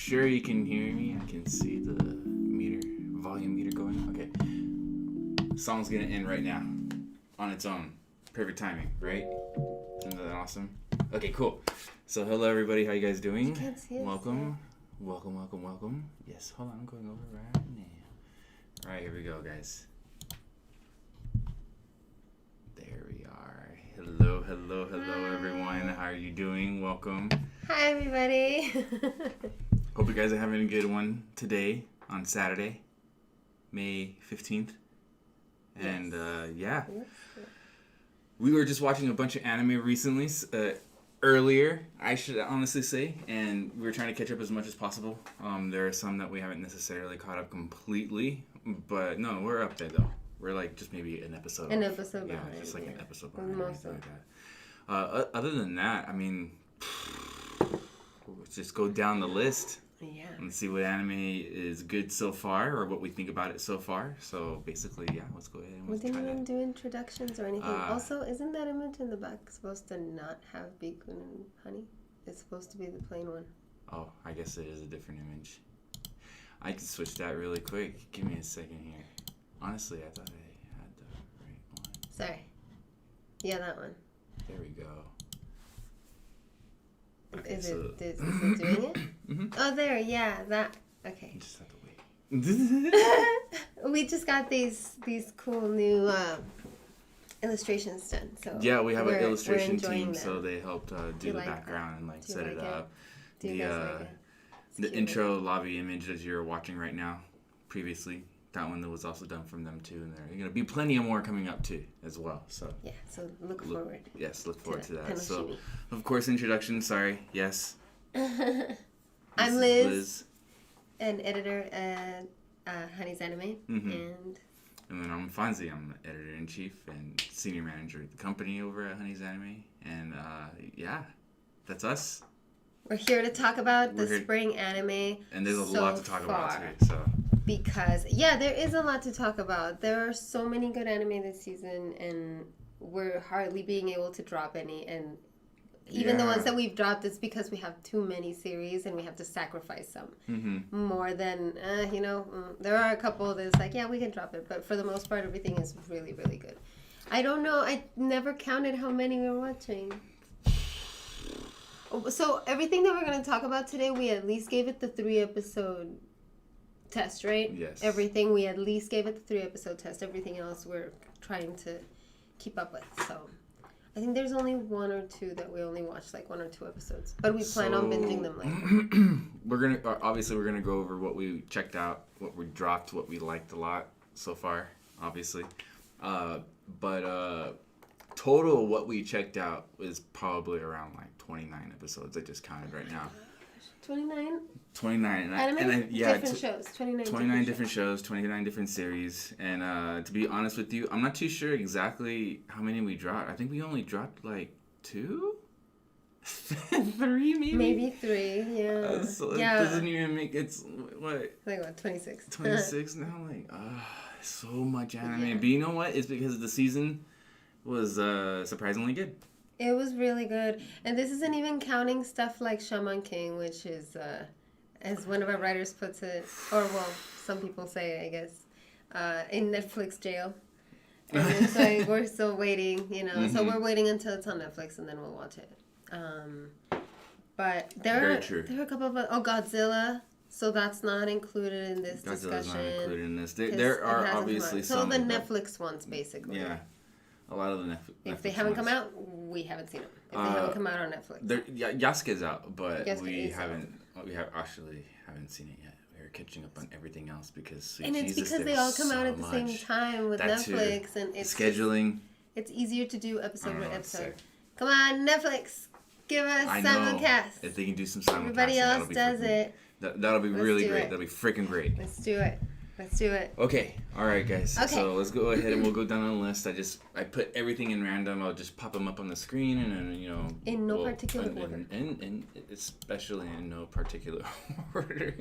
sure you can hear me. I can see the volume meter going. Okay. The song's gonna end right now. On its own. Perfect timing, right? Isn't that awesome? Okay, cool. So hello everybody, how you guys doing? You can't see us, Welcome. Welcome. Yes, hold on, I'm going over right now. Alright, here we go, guys. There we are. Hello Hi. everyone. How are you doing? Welcome. Hi, everybody. Hope you guys are having a good one today on Saturday, May 15th. And yeah, we were just watching a bunch of anime recently, earlier, I should honestly say, and we were trying to catch up as much as possible. There are some that we haven't necessarily caught up completely, but no, we're up there though. We're like just maybe an episode. An episode behind. Yeah, just like an episode behind. Most of like that. Other than that, I mean, let's just go down the list. Yeah. And see what anime is good so far, or what we think about it so far. So basically, yeah, let's go ahead and We didn't even do introductions or anything. Also, isn't that image in the back supposed to not have Bacon and honey? It's supposed to be the plain one. Oh, I guess it is a different image. I can switch that really quick. Give me a second here. Honestly, I thought I had the right one. Sorry. Yeah, that one. There we go. Okay, is it doing it? Mm-hmm. Oh, there. Yeah, that. Okay. You just have to wait. We just got these cool new illustrations done. So yeah, we have an illustration team, them. so they helped do the like background and set it up. Do you guys like it? The intro lobby image that you're watching right now, previously, that one that was also done from them too, and there are going to be plenty of more coming up too as well. So yeah, so look forward. Yes, look forward to that. Kind of So, shimmy. of course, introduction. Sorry. Yes. I'm Liz, an editor at Honey's Anime, And then I'm Fonzy. I'm the editor-in-chief and senior manager at the company over at Honey's Anime. And yeah, that's us. We're here to talk about the spring anime. And there's a lot to talk about today. So. Because, yeah, there is a lot to talk about. There are so many good anime this season, and we're hardly being able to drop any. And even the ones that we've dropped, it's because we have too many series and we have to sacrifice some. More than, there are a couple that's like, yeah, we can drop it. But for the most part, everything is really, really good. I don't know. I never counted how many we were watching. So everything that we're going to talk about today, we at least gave it the 3-episode test, right? Yes. Everything, we at least gave it the 3-episode test. Everything else we're trying to keep up with. So I think there's only 1 or 2 that we only watched, like 1 or 2 episodes. But we plan on binging them later. We're gonna go over what we checked out, what we dropped, what we liked a lot so far, obviously. But total what we checked out is probably around like 29 episodes. I just counted right now. 29? 29. Different shows. 29 different shows, 29 different series. And to be honest with you, I'm not too sure exactly how many we dropped. I think we only dropped like 2? 3 maybe? Maybe 3, yeah. So it doesn't even make, it's what? Like what, 26? 26 now? Like, so much anime. Yeah. But you know what? It's because the season was surprisingly good. It was really good. And this isn't even counting stuff like Shaman King, which is, as one of our writers puts it, or well, some people say, I guess, in Netflix jail. And it's like, we're still waiting, So we're waiting until it's on Netflix and then we'll watch it. But there are a couple of, Godzilla. So that's not included in this discussion. Godzilla's not included in this. There are obviously some. So the Netflix ones, basically. Yeah. A lot of the Netflix. If they haven't come out, we haven't seen them. If they haven't come out on Netflix, Yasuke's out, but we haven't seen it yet. We're catching up on everything else because it's because they all come out at the same time with Netflix, and it's scheduling. It's easier to do episode by episode. Come on, Netflix, give us simulcast. If they can do some simulcast, everybody else does it. That'll be really great. That'll be freaking great. Let's do it. Okay. All right, guys. Okay. So let's go ahead and we'll go down on the list. I put everything in random. I'll just pop them up on the screen and then, in no particular order. And especially in no particular order.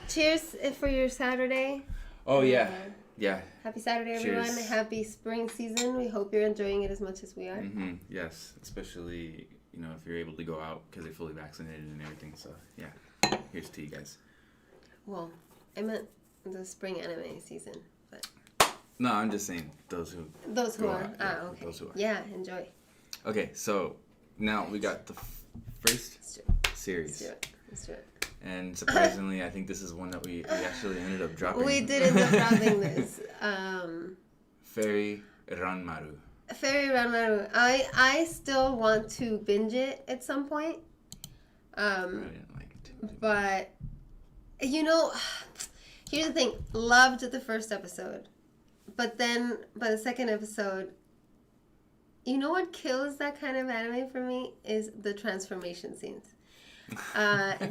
Cheers for your Saturday. Oh, yeah. Yeah. Happy Saturday, everyone. Cheers. Happy spring season. We hope you're enjoying it as much as we are. Yes. Especially, if you're able to go out because you're fully vaccinated and everything. So, yeah. Here's to you guys. Well, I meant the spring anime season, but No, I'm just saying those who are. Okay. Those who are. Yeah, enjoy. Okay, so now we got the first series. Let's do it. And surprisingly, I think this is one that we actually ended up dropping. We did end up dropping this. Fairy Ranmaru. Fairy Ranmaru. I still want to binge it at some point. I didn't like it too. But, here's the thing. Loved the first episode. But then, by the second episode, you know what kills that kind of anime for me? Is the transformation scenes.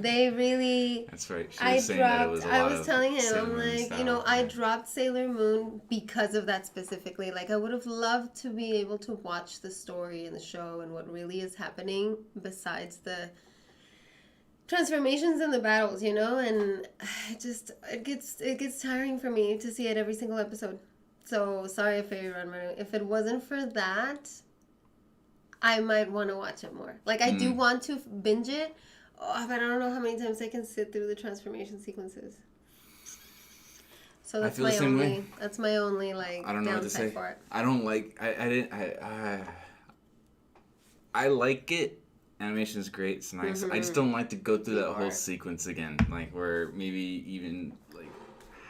They really. That's right. She was saying that it was a lot I was telling him, Sailor I'm Moon like, style. I dropped Sailor Moon because of that specifically. Like, I would have loved to be able to watch the story and the show and what really is happening besides the transformations and the battles, and it gets tiring for me to see it every single episode. So sorry, Fairy Ranmaru. If it wasn't for that, I might want to watch it more. Like, I do want to binge it. Oh, but I don't know how many times I can sit through the transformation sequences. So that's that's my only like I don't know what to say. For it. I don't like I like it. Animation is great. It's nice. I just don't like to go through that whole sequence again. Like where maybe even like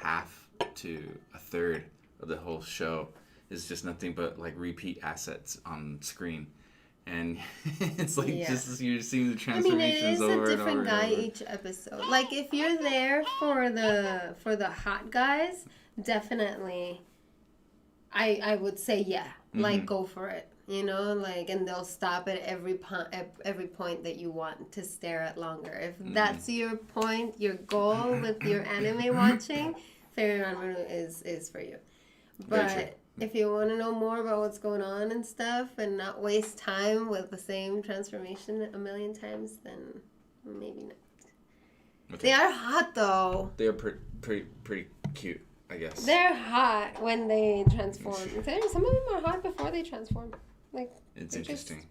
half to a third of the whole show is just nothing but like repeat assets on screen. And it's like just you're seeing the transformations over and over. It is a different guy each episode. Like if you're there for the hot guys, definitely, I would say like go for it. And they'll stop at every point that you want to stare at longer. If that's your point, your goal with your anime watching, Fairy Ranmaru is for you. But if you want to know more about what's going on and stuff and not waste time with the same transformation a million times, then maybe not. Okay. They are hot, though. They are pretty cute, I guess. They're hot when they transform. Some of them are hot before they transform. Like it's interesting.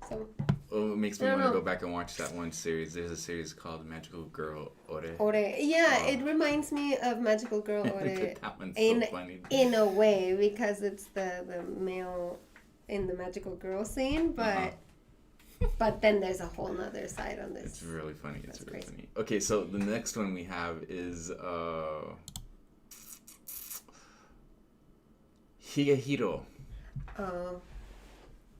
So. Well, it makes me want to go back and watch that one series. There's a series called Magical Girl Ore. Yeah, it reminds me of Magical Girl Ore. That one's so funny. In a way, because it's the male in the Magical Girl scene, but but then there's a whole nother side on this. It's really funny. It's really funny. Okay, so the next one we have is Higehiro. Oh.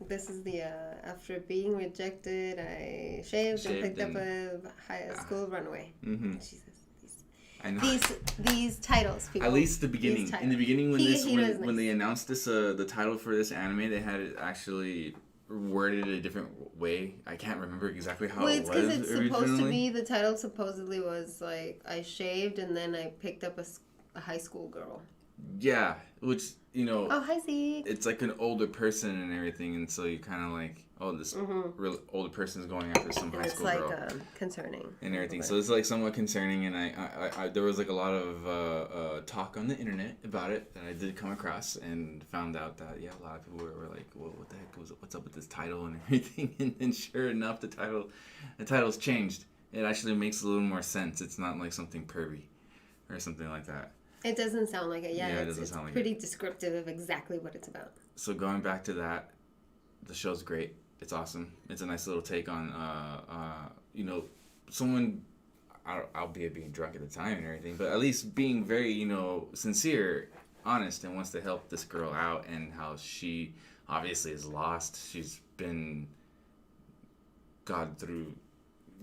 This is the after being rejected, I shaved and picked up a high school runaway. Mm-hmm. Jesus, I know. These titles, people. At least the beginning. In the beginning, when they announced this, the title for this anime, they had it actually worded a different way. I can't remember exactly how it was. Well, it's because it's supposed to be. The title supposedly was like I shaved and then I picked up a high school girl. Yeah, which Oh, hi, Zeke. It's like an older person and everything, and so you kind of like, this real older person is going after some high school girl. It's like concerning and everything. So it's like somewhat concerning, and I there was like a lot of talk on the internet about it that I did come across and found out that a lot of people were like, well, what the heck what's up with this title and everything, and then sure enough, the title's changed. It actually makes a little more sense. It's not like something pervy or something like that. It doesn't sound like it. Yeah, it doesn't sound like it. It's pretty descriptive of exactly what it's about. So going back to that, the show's great. It's awesome. It's a nice little take on, someone, albeit being drunk at the time and everything, but at least being very, sincere, honest, and wants to help this girl out, and how she obviously is lost. She's been God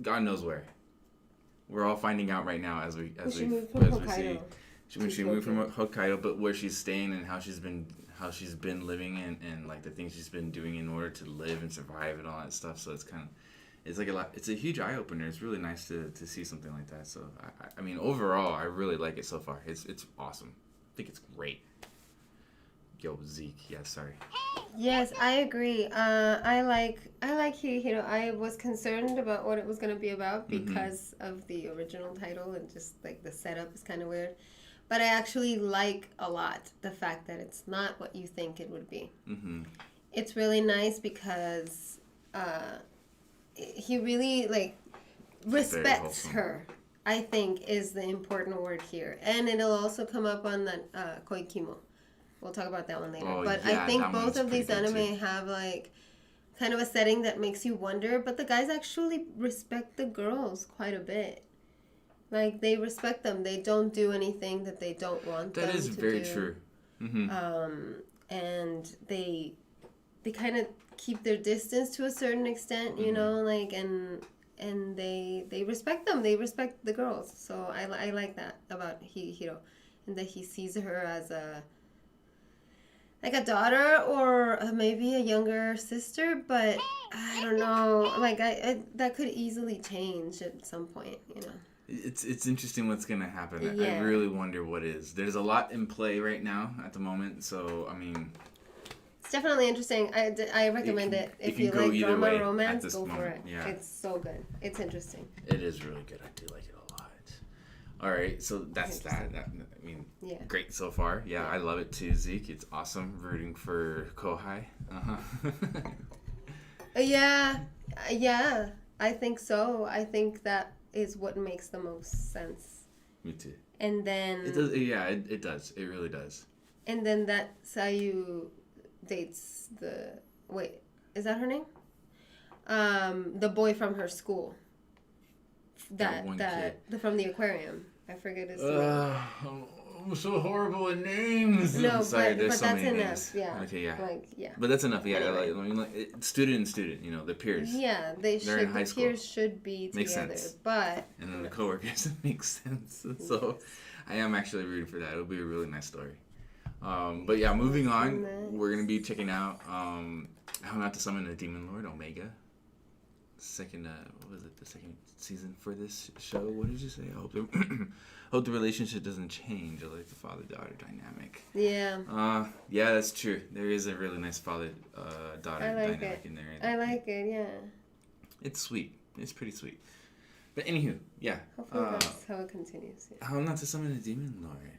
knows where. We're all finding out right now as we see. When she moved from Hokkaido, but where she's staying and how she's been living and like the things she's been doing in order to live and survive and all that stuff. So it's like a lot. It's a huge eye opener. It's really nice to see something like that. So I mean, overall, I really like it so far. It's awesome. I think it's great. Yo, Zeke. Yeah, sorry. Yes, I agree. I like Higehiro. I was concerned about what it was going to be about because of the original title and just like the setup is kind of weird. But I actually like a lot the fact that it's not what you think it would be. Mm-hmm. It's really nice because he really respects her I think, is the important word here. And it'll also come up on that Koikimo. We'll talk about that one later. But I think both of these anime have, like, kind of a setting that makes you wonder. But the guys actually respect the girls quite a bit. Like, they respect them. They don't do anything that they don't want them to do. That is very true. Mm-hmm. And they kind of keep their distance to a certain extent, you know, like, and they respect them. They respect the girls. So I like that about Hiro. And that he sees her as a daughter or maybe a younger sister, but I don't know. Like, I that could easily change at some point, you know. It's interesting what's going to happen. Yeah. I really wonder what is. There's a lot in play right now at the moment, so, I mean... It's definitely interesting. I recommend it. If you like drama romance, go for it. Yeah. It's so good. It's interesting. It is really good. I do like it a lot. All right, so that's that. I mean, great so far. Yeah, I love it too, Zeke. It's awesome rooting for Kohai. Yeah. I think so. I think that is what makes the most sense. Me too. And then... It does. Yeah, it does. It really does. And then that Sayu dates the... Wait, is that her name? The boy from her school. From the aquarium. I forget his name. I'm so horrible at names. No, I'm sorry, but so that's many enough. names. Yeah. Okay, yeah. Like, yeah. But that's enough. Yeah, anyway. like student and student. You know, the peers. Yeah, they're in high school. Peers should be makes together. Sense. But and then the coworkers, it makes sense. So, I am actually rooting for that. It'll be a really nice story. But yeah, moving on, we're gonna be checking out How Not to Summon a Demon Lord Omega. Second, what was it? The second season for this show. What did you say? I hope the relationship doesn't change. I like the father-daughter dynamic. Yeah. Yeah, that's true. There is a really nice father-daughter dynamic in there. I like it. Yeah. It's sweet. It's pretty sweet. But anywho, yeah. Hopefully that's how it continues. Yeah. How Not to Summon a Demon Lord.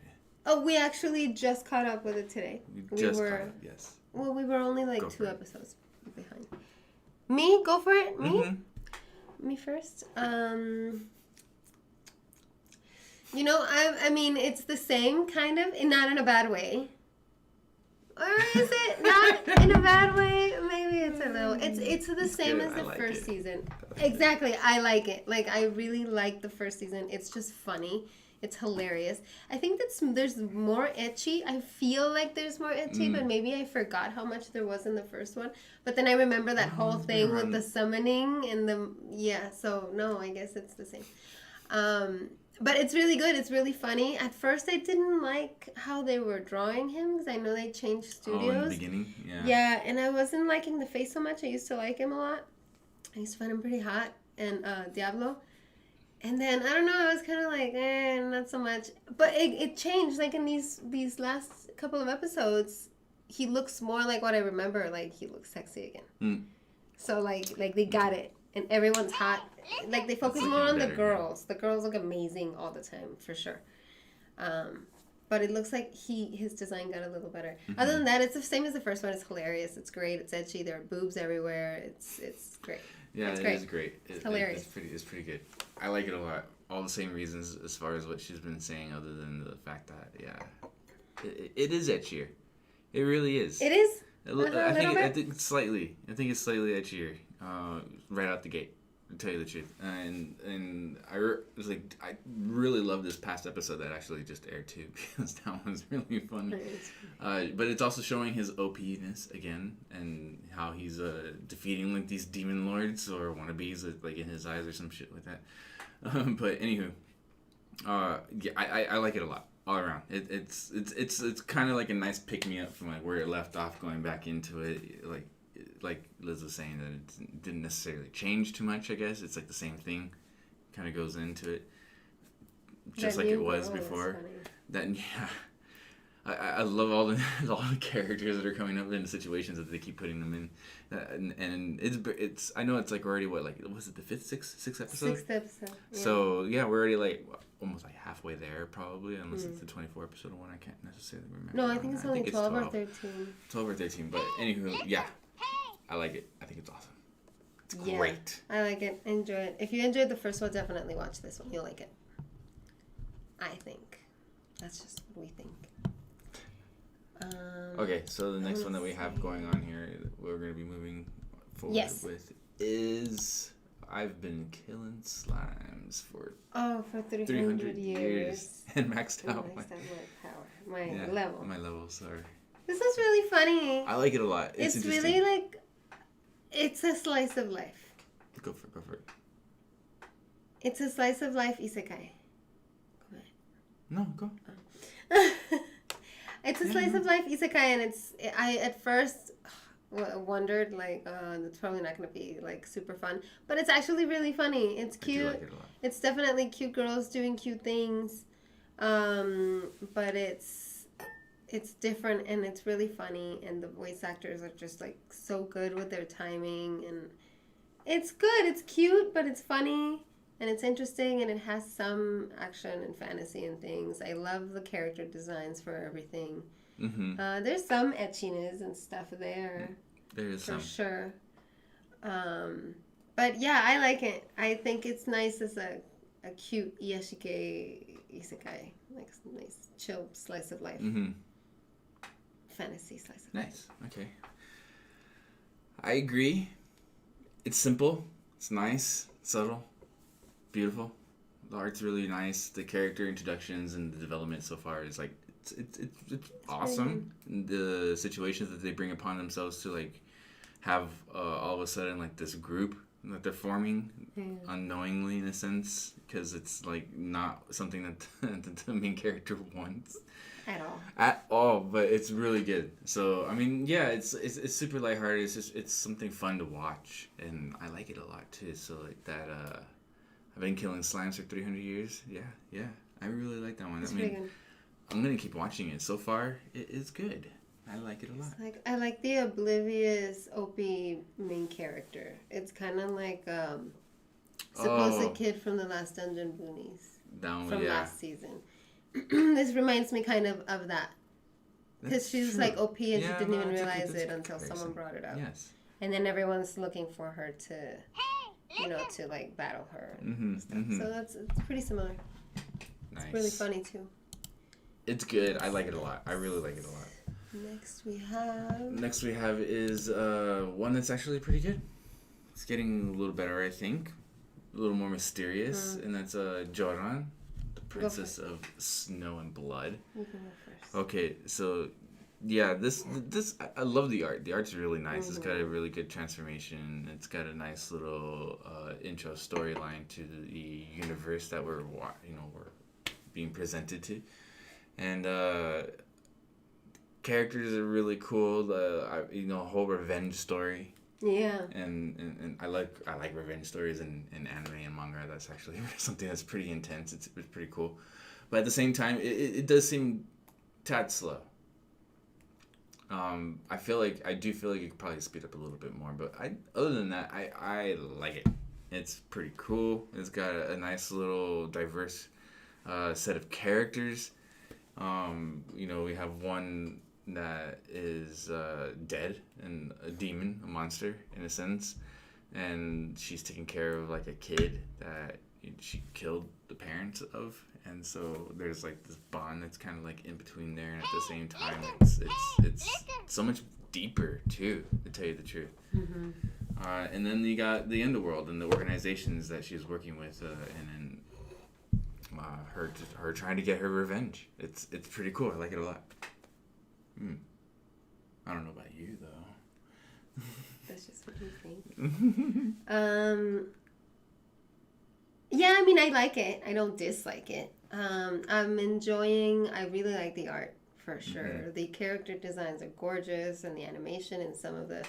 Oh, we actually just caught up with it today. We were caught up, yes. Well, we were only like 2 episodes behind. Me? Go for it? Me? Mm-hmm. Me first? You know, I mean, it's the same, kind of, and not in a bad way. Or is it not in a bad way? Maybe it's a little... It's the same as the first season. Exactly, I like it. Like, I really like the first season. It's just funny. It's hilarious. I think there's more ecchi. I feel like there's more ecchi, but maybe I forgot how much there was in the first one. But then I remember that whole thing with the summoning and the... Yeah, so no, I guess it's the same. But it's really good. It's really funny. At first, I didn't like how they were drawing him because I know they changed studios. Oh, in the beginning? Yeah. Yeah, and I wasn't liking the face so much. I used to like him a lot. I used to find him pretty hot. And Diablo. And then, I don't know, I was kind of like, not so much. But it changed. Like, in these last couple of episodes, he looks more like what I remember. Like, he looks sexy again. So, like they got it. And everyone's hot. Like, they focus more on the girls. The girls look amazing all the time, for sure. But it looks like his design got a little better. Mm-hmm. Other than that, it's the same as the first one. It's hilarious. It's great. It's edgy. There are boobs everywhere. It's great. Yeah, it's great. Is great. It's hilarious. It's pretty good. I like it a lot. All the same reasons as far as what she's been saying, other than the fact that, it is edgier. It really is. It is? I think it's slightly edgier right out the gate, to tell you the truth. And I really love this past episode that actually just aired too, because that was really funny. But it's also showing his OP-ness again, and how he's defeating like these demon lords or wannabes, like in his eyes or some shit like that. But anywho, I like it a lot all around. It's kind of like a nice pick me up from like where it left off, going back into it. Like Liz was saying, that it didn't necessarily change too much. I guess it's like the same thing, kind of goes into it, just like it was before. I love all the characters that are coming up in the situations that they keep putting them in, and it's I know it's like already was it the sixth episode? 6th episode. Yeah. So yeah, we're already like almost like halfway there probably, unless it's the 24 episode one. I can't necessarily remember. No, I think it's only 12 or 13. 12 or 13, but anywho, yeah, I like it. I think it's awesome. It's great. I like it. Enjoy it. If you enjoyed the first one, definitely watch this one. You'll like it. I think. That's just what we think. Okay, so the next one that we have going on here, we're going to be moving forward with is I've been killing slimes for 300 years. And maxed out my power. My level. My levels are... This is really funny. I like it a lot. It's really like... It's a slice of life. Go for it. It's a slice of life isekai. Go ahead. No, go. It's a slice of life isekai, and I at first wondered like, it's probably not going to be like super fun, but it's actually really funny. It's cute. I do like it a lot. It's definitely cute girls doing cute things, but it's different and it's really funny, and the voice actors are just like so good with their timing, and it's good. It's cute, but it's funny. And it's interesting, and it has some action and fantasy and things. I love the character designs for everything. Mm-hmm. There's some etchiness and stuff there. There is for sure. But yeah, I like it. I think it's nice as a cute isekai, like a nice chill slice of life. Mm-hmm. Fantasy slice of life. Nice. Okay. I agree. It's simple. It's nice. Subtle. Beautiful. The art's really nice. The character introductions and the development so far is like it's awesome. The situations that they bring upon themselves to like have all of a sudden like this group that they're forming unknowingly in a sense, because it's like not something that the main character wants at all, but it's really good. So I mean, yeah, it's super lighthearted. It's something fun to watch, and I like it a lot too. So like that. I've been killing slimes for 300 years. Yeah. I really like that one. It's really good. I'm going to keep watching it. So far, it is good. I like it a lot. I like the oblivious OP main character. It's kind of like supposed kid from the last Dungeon Boonies. From last season. This reminds me kind of that. Because she's like OP and she didn't even realize it until someone brought it up. Yes. And then everyone's looking for her to... to like battle her and stuff. Mm-hmm. So it's pretty similar. Nice. It's really funny too. It's good. I like it a lot. I really like it a lot. Next we have is one that's actually pretty good. It's getting a little better, I think. A little more mysterious, and that's Joran, the Princess of Snow and Blood. You can go first. Okay, so yeah, this I love the art. The art's really nice. It's got a really good transformation. It's got a nice little intro storyline to the universe that we're being presented to, and characters are really cool. Whole revenge story. Yeah. And I like revenge stories in anime and manga. That's actually something that's pretty intense. It's pretty cool, but at the same time, it does seem tad slow. I do feel like you could probably speed up a little bit more, but other than that, I like it. It's pretty cool. It's got a nice little diverse set of characters. We have one that is dead and a demon, a monster in a sense, and she's taking care of like a kid that she killed the parents of. And so there's like this bond that's kind of like in between there, and at the same time it's so much deeper too, to tell you the truth. Mm-hmm. And then you got the underworld and the organizations that she's working with, and then her trying to get her revenge. It's pretty cool. I like it a lot. I don't know about you though. That's just what you think. Yeah, I mean, I like it. I don't dislike it. I really like the art, for sure. Mm-hmm. The character designs are gorgeous, and the animation and some of the...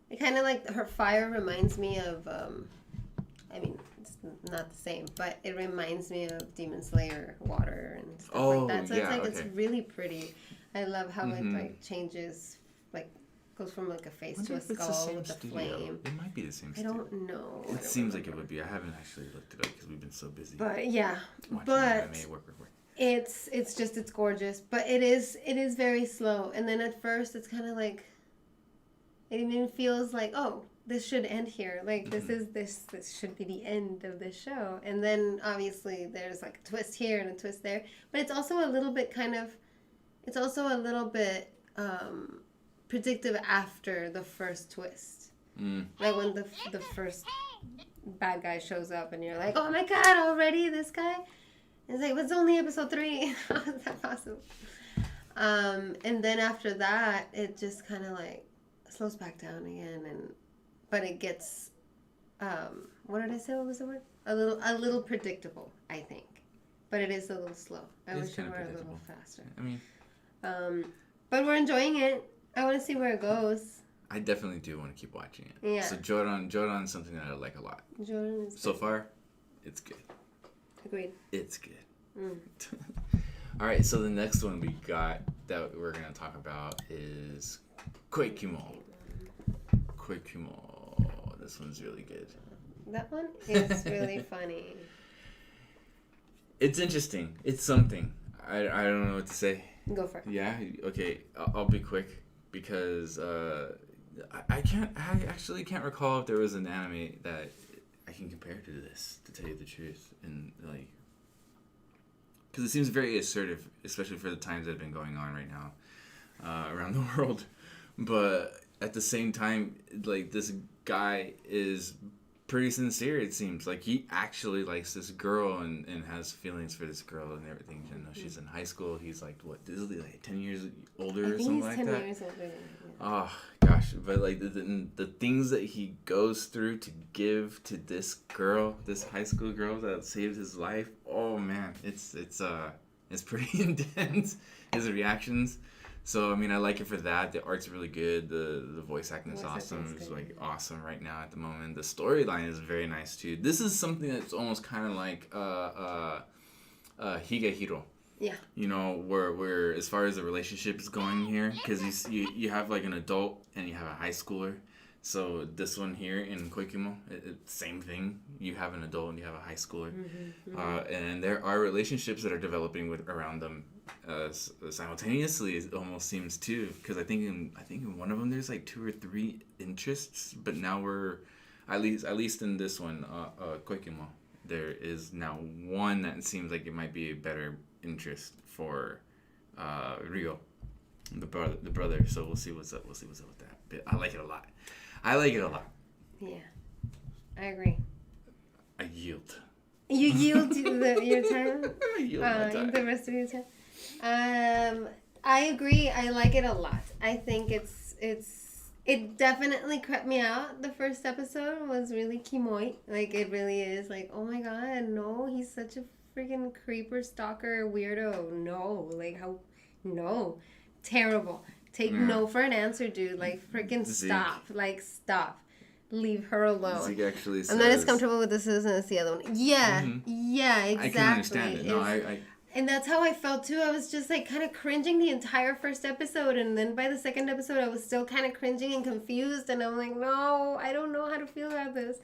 It kind of like, her fire reminds me of, it's not the same, but it reminds me of Demon Slayer water and stuff like that. So it's really pretty. I love how it like changes, like goes from like a face to a skull with the flame. It might be the same studio. I don't know. It seems like it would be. I haven't actually looked it up because we've been so busy. But yeah, anime, work. It's gorgeous, but it is very slow. And then at first it's kind of like, it even feels like, oh, this should end here. Like, this should be the end of this show. And then, obviously, there's, like, a twist here and a twist there. But it's also a little bit predictive after the first twist. Like, when the first bad guy shows up and you're like, oh, my God, already? This guy? It's like, it's only episode 3. How is that possible? And then after that, it just kind of, like, slows back down again, but it gets, what did I say? What was the word? A little predictable, I think. But it is a little slow. I wish it were a little faster. I mean, but we're enjoying it. I want to see where it goes. I definitely do want to keep watching it. Yeah. So Joran is something that I like a lot. Jordan is so far, it's good. Agreed. It's good. All right, so the next one we got that we're gonna talk about is Koikimo. This one's really good. That one is really funny. It's interesting. It's something. I don't know what to say. Go for it. Yeah. Okay. I'll be quick because I actually can't recall if there was an anime that I can compare to this, to tell you the truth, and like, because it seems very assertive, especially for the times that have been going on right now around the world. But at the same time, like, this guy is pretty sincere. It seems like he actually likes this girl and has feelings for this girl and everything. You know, she's in high school. He's like, what? Is he like 10 years older or something like that? 10 years older. Yeah. Oh gosh, but like the things that he goes through to give to this girl, this high school girl that saved his life. Oh man, it's pretty intense. His reactions. So I mean, I like it for that. The art's really good. The voice acting is awesome. It's like awesome right now at the moment. The storyline is very nice too. This is something that's almost kind of like Higehiro. Yeah. You know, where as far as the relationship is going here, because you have like an adult and you have a high schooler. So this one here in Koikimo, same thing. You have an adult and you have a high schooler, and there are relationships that are developing around them simultaneously. It almost seems too, because I think in one of them there's like 2 or 3 interests, but now we're at least in this one, Koikimo, there is now one that seems like it might be a better interest for Ryo, the brother. So we'll see what's up. We'll see what's up with that. But I like it a lot. Yeah, I agree. I yield. You yield your time? I yield my time. The rest of your time? I agree. I like it a lot. I think it definitely crept me out. The first episode was really kimoi. Like, it really is like, oh my god, no, he's such a freaking creeper, stalker, weirdo. No, like, how, no. Terrible. Take no for an answer, dude. Like, freaking stop. Like, stop. Leave her alone. Zeke actually says, I'm not as comfortable with this as the other one. Yeah. Yeah, exactly. I can understand it. No, and that's how I felt, too. I was just, like, kind of cringing the entire first episode. And then by the second episode, I was still kind of cringing and confused. And I'm like, no, I don't know how to feel about this.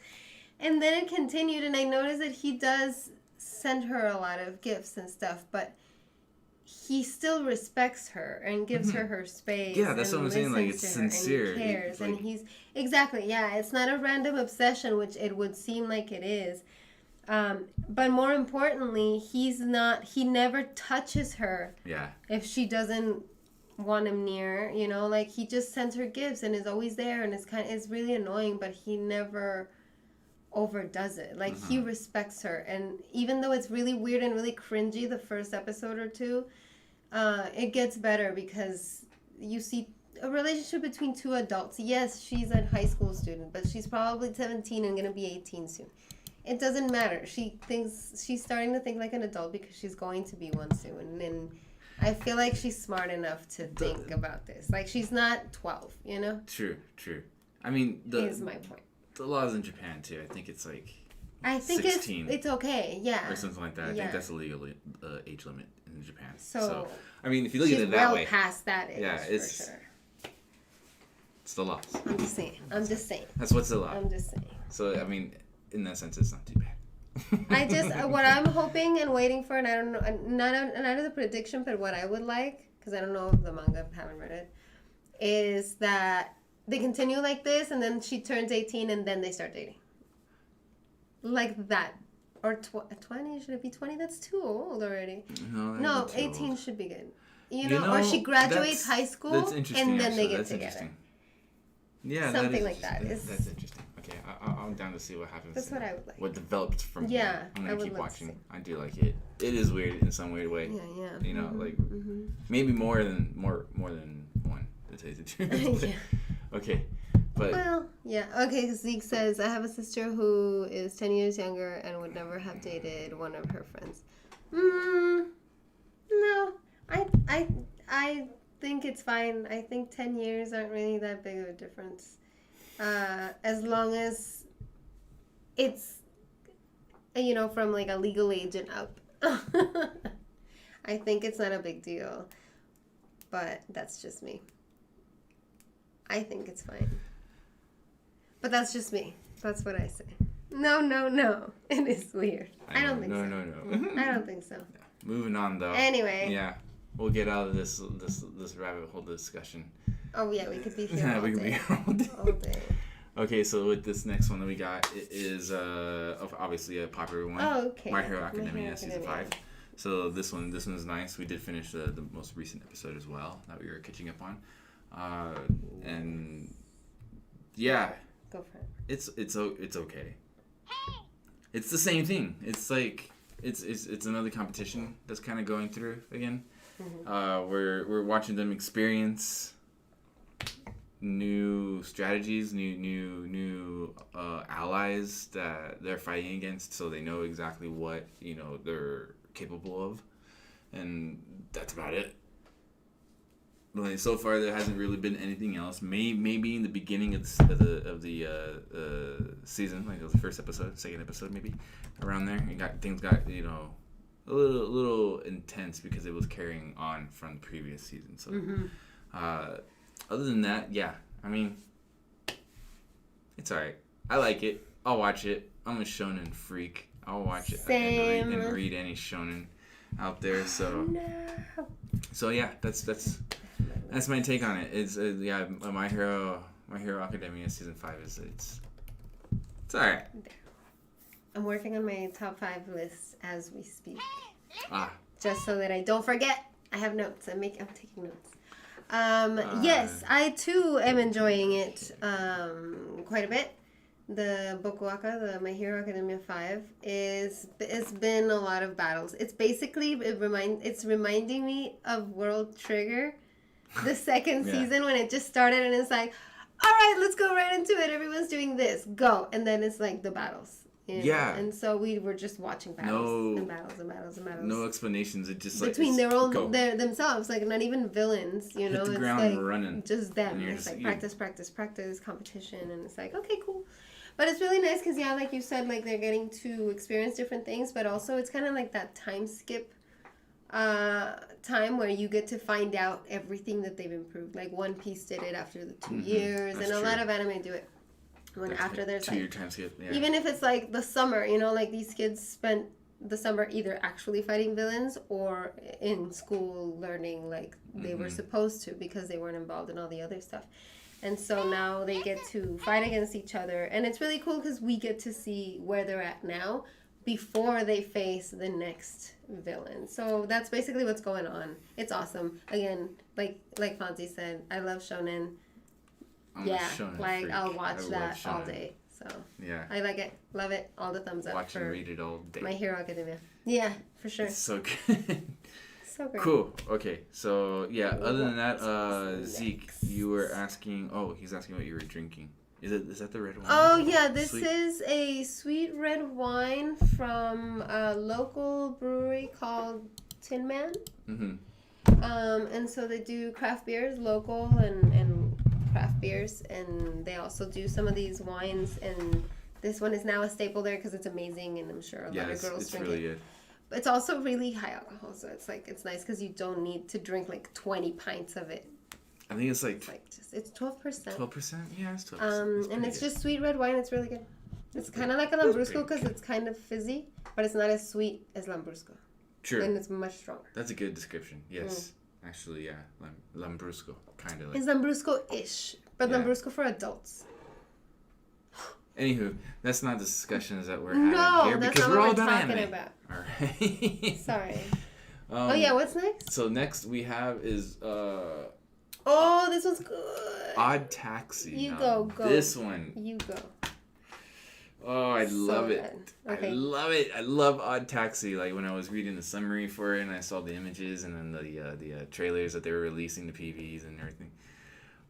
And then it continued. And I noticed that he does send her a lot of gifts and stuff. But he still respects her and gives her space. Yeah, that's what I'm saying. Like, it's sincere. And he cares. Like, and he's... Exactly, yeah. It's not a random obsession, which it would seem like it is. But more importantly, he never touches her. Yeah. If she doesn't want him near, you know, like, he just sends her gifts and is always there, and it's really annoying, but he never overdoes it. Like, he respects her, and even though it's really weird and really cringy the first episode or two, it gets better because you see a relationship between 2 adults. Yes, she's a high school student, but she's probably 17 and gonna be 18 soon. It doesn't matter. She's starting to think like an adult because she's going to be one soon, and I feel like she's smart enough to think about this. Like, she's not 12, you know? True. I mean, is my point. The laws in Japan too. I think it's like, I think 16 it's okay, yeah, or something like that. I think that's a legal age limit in Japan. So I mean, if you look at it that way, past that age, yeah, it's for sure. It's the laws. I'm just saying. That's what's the law. I'm just saying. So I mean, in that sense, it's not too bad. I just what I'm hoping and waiting for, and I don't know, not as a prediction, but what I would like, because I don't know the manga, I haven't read it, is that they continue like this, and then she turns 18, and then they start dating. Like that. Or 20? Should it be 20? That's too old already. No, 18 old. Should be good. You know, or she graduates high school, and then they get together. Yeah, something like that. That's interesting. Okay, I'm down to see what happens. That's what I would like. What developed from here. I'm gonna keep watching. I do like it. It is weird in some weird way. Yeah. You know, like maybe more than one. To tell you the truth. Yeah. Okay, but well, yeah. Okay, Zeke says I have a sister who is 10 years younger and would never have dated one of her friends. No, I think it's fine. I think 10 years aren't really that big of a difference. As long as it's, from like a legal age and up. I think it's not a big deal. But that's just me. I think it's fine. But that's just me. That's what I say. No. It is weird. I don't think so. No. I don't think so. Yeah. Moving on, though. Anyway. Yeah. We'll get out of this rabbit hole discussion. Oh, yeah. We could be here all we could be here all day. Okay, so with this next one that we got, it is obviously a popular one. Oh, okay. My Hero Academia Season 5. So this one's nice. We did finish the most recent episode as well that we were catching up on. And yeah. Go for it. It's okay. It's the same thing. It's like it's another competition that's kind of going through again. Mm-hmm. We're watching them experience new strategies, new allies that they're fighting against, so they know exactly what they're capable of, and that's about it. Like so far, there hasn't really been anything else. Maybe in the beginning of the season, like the first episode, second episode, maybe around there, things got a little intense because it was carrying on from the previous season. So, other than that, yeah, I mean, it's alright. I like it. I'll watch it. I'm a shonen freak. I'll watch it. Same. And read any shonen out there. So, so yeah, that's my take on it. It's My Hero Academia Season 5 it's alright. I'm working on my top 5 list as we speak. Just so that I don't forget. I have notes. I'm taking notes. Yes, I too am enjoying it quite a bit. The Bokuwaka, the My Hero Academia 5, it's been a lot of battles. It's basically it's reminding me of World Trigger, the second season when it just started and it's like, all right, let's go right into it. Everyone's doing this, go, and then it's like the battles. Yeah. And so we were just watching battles and battles. No explanations. It just between themselves, like not even villains. Hit the ground running. Just them. It's like practice, competition, and it's like okay, cool. But it's really nice because like you said, like they're getting to experience different things, but also it's kind of like that time skip time where you get to find out everything that they've improved. Like One Piece did it after the 2 years, and a lot of anime do it. When after there's 2 year time skip, even if it's like the summer, like these kids spent the summer either actually fighting villains or in school learning like they were supposed to because they weren't involved in all the other stuff. And so now they get to fight against each other, and it's really cool because we get to see where they're at now before they face the next villain. So that's basically what's going on. It's awesome. Again, like Fonzy said, I love shonen. I'll watch that all day. So yeah, I like it, love it. All the thumbs up. Watch and read it all day. My Hero Academia. Yeah, for sure. It's so good. So great. Cool. Okay, so yeah. Other than that, Zeke, you were asking. Oh, he's asking what you were drinking. Is that the red wine? Oh yeah, this is a sweet red wine from a local brewery called Tin Man. And so they do craft beers, local and craft beers, and they also do some of these wines, and this one is now a staple there because it's amazing, and I'm sure a lot of girls drink really it. Good. But it's also really high alcohol, so it's nice because you don't need to drink like 20 pints of it. I think it's it's 12%. 12%, yeah, it's 12%. And it's just sweet red wine. It's really good. It's kind of like a Lambrusco because it's kind of fizzy, but it's not as sweet as Lambrusco. True. And it's much stronger. That's a good description. Yes. Actually, yeah. Lambrusco, kind of like. It's Lambrusco-ish, But Lambrusco for adults. Anywho, that's not the discussions that we're having here because we're all talking about. All right. Sorry. What's next? So next we have is this one's good. Odd Taxi. You go. This one. You go. Oh, I love it. Okay. I love it. I love Odd Taxi. Like when I was reading the summary for it and I saw the images and then the trailers that they were releasing, the PVs and everything.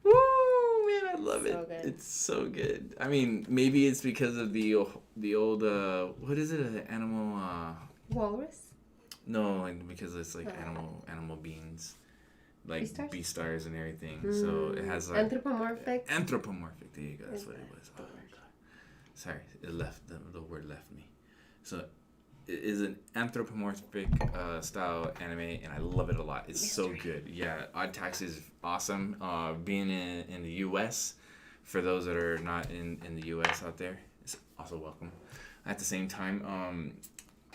Woo, man, I love it. Good. It's so good. I mean, maybe it's because of the old what is it? An animal walrus? No, like because it's like animal beings. Like Beastars and everything. So it has like anthropomorphic. Anthropomorphic. There you go. That's what it was. Oh my god. Sorry, it left the word left me. So it is an anthropomorphic style anime, and I love it a lot. It's so good. Yeah, Odd Taxi is awesome. Being in the U.S., for those that are not in the U.S. out there, it's also welcome. At the same time,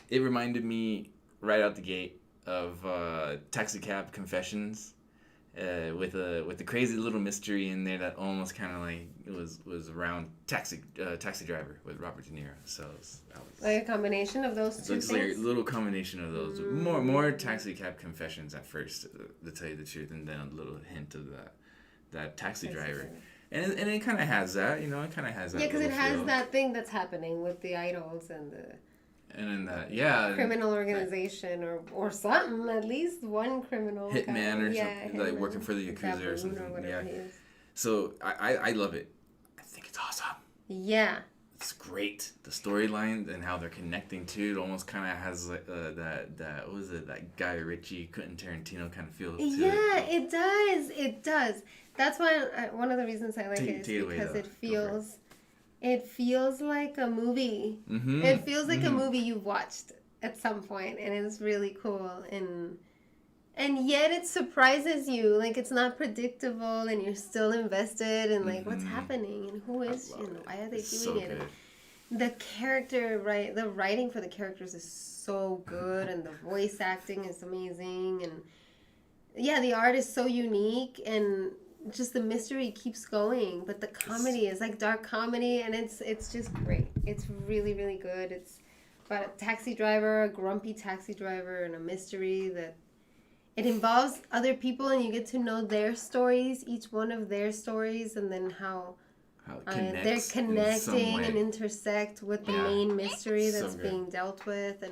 it reminded me right out the gate of Taxi Cab Confessions. With the crazy little mystery in there that almost kind of like was around Taxi Driver with Robert De Niro. So that was like a combination of those two things. Like a little combination of those. More Taxi Cab Confessions at first, to tell you the truth, and then a little hint of that Taxi Driver. And it kind of has that, you know. It kind of has that. Yeah, because it has that thing that's happening with the idols and the. And then criminal organization or something, at least one criminal hitman or something, like working for the Yakuza or something. So I love it. I think it's awesome. Yeah. It's great. The storyline and how they're connecting too. It almost kind of has like that what was it, that Guy Ritchie, Quentin Tarantino kind of feel to it. Yeah, it does. It does. That's why one of the reasons I like it is because it feels like a movie. Mm-hmm. It feels like a movie you've watched at some point, and it's really cool. And yet it surprises you. Like, it's not predictable, and you're still invested in, like, what's happening, and who is she, and why are they doing it? And the character, the writing for the characters is so good, and the voice acting is amazing, and, yeah, the art is so unique, and just the mystery keeps going, but the comedy is like dark comedy, and it's just great. It's really, really good. It's about a taxi driver, a grumpy taxi driver, and a mystery that it involves other people, and you get to know their stories, each one of their stories, and then how they're connecting and intersect with the main mystery that's being dealt with,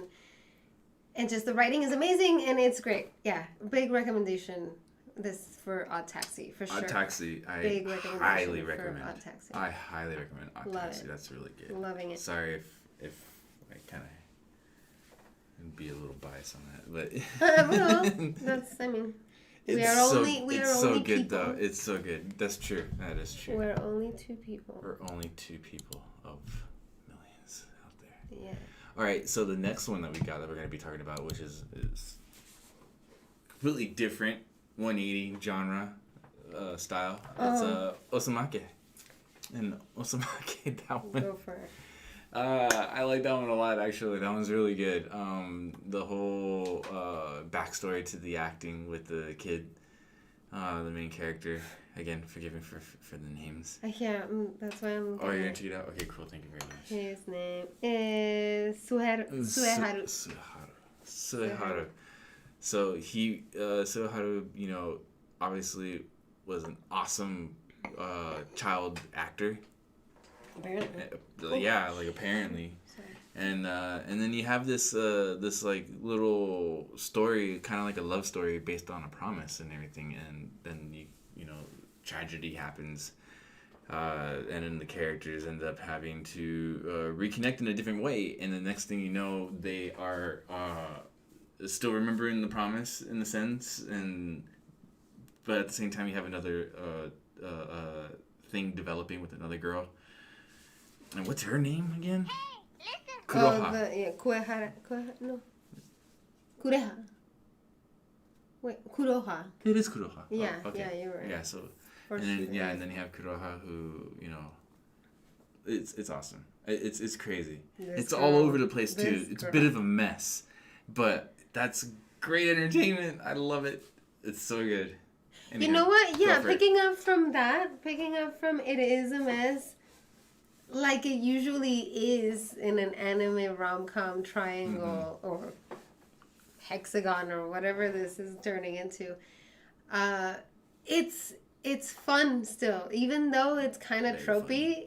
and just the writing is amazing, and it's great. Yeah, big recommendation. This for Odd Taxi, for sure. Odd Taxi, I highly recommend. Odd Taxi. I highly recommend Odd Taxi. That's really good. Loving it. Sorry if I kind of be a little biased on that, but well, that's. I mean, we are only so good people. Though. It's so good. That's true. That is true. We're only two people. We're only two people of millions out there. Yeah. All right. So the next one that we got that we're going to be talking about, which is completely different. 180 genre style. It's Osamake. And Osamake, that one. Go for it. I like that one a lot, actually. That one's really good. The whole backstory to the acting with the kid, the main character. Again, forgive me for the names. Yeah, that's why I'm. Oh, you're gonna check it out? Okay, cool. Thank you very much. His name is Sueharu. So Sueharu, you know, obviously was an awesome child actor. Apparently. Yeah, like apparently. Sorry. And then you have this like little story, kind of like a love story based on a promise and everything, and then you know tragedy happens, and then the characters end up having to reconnect in a different way, and the next thing you know, they are still remembering the promise in a sense, but at the same time you have another thing developing with another girl. And what's her name again? Kuroha. Kureha. Wait, Kuroha. It is Kuroha. Yeah, okay. Yeah, you're right. Yeah, so and then you have Kuroha, who, you know, it's awesome. It's crazy. It's all over the place too. It's a bit of a mess, but that's great entertainment. I love it. It's so good. You know what? Yeah, picking up from It Is a Mess, like it usually is in an anime rom-com triangle or hexagon or whatever this is turning into. It's fun still, even though it's kind of tropey. Fun.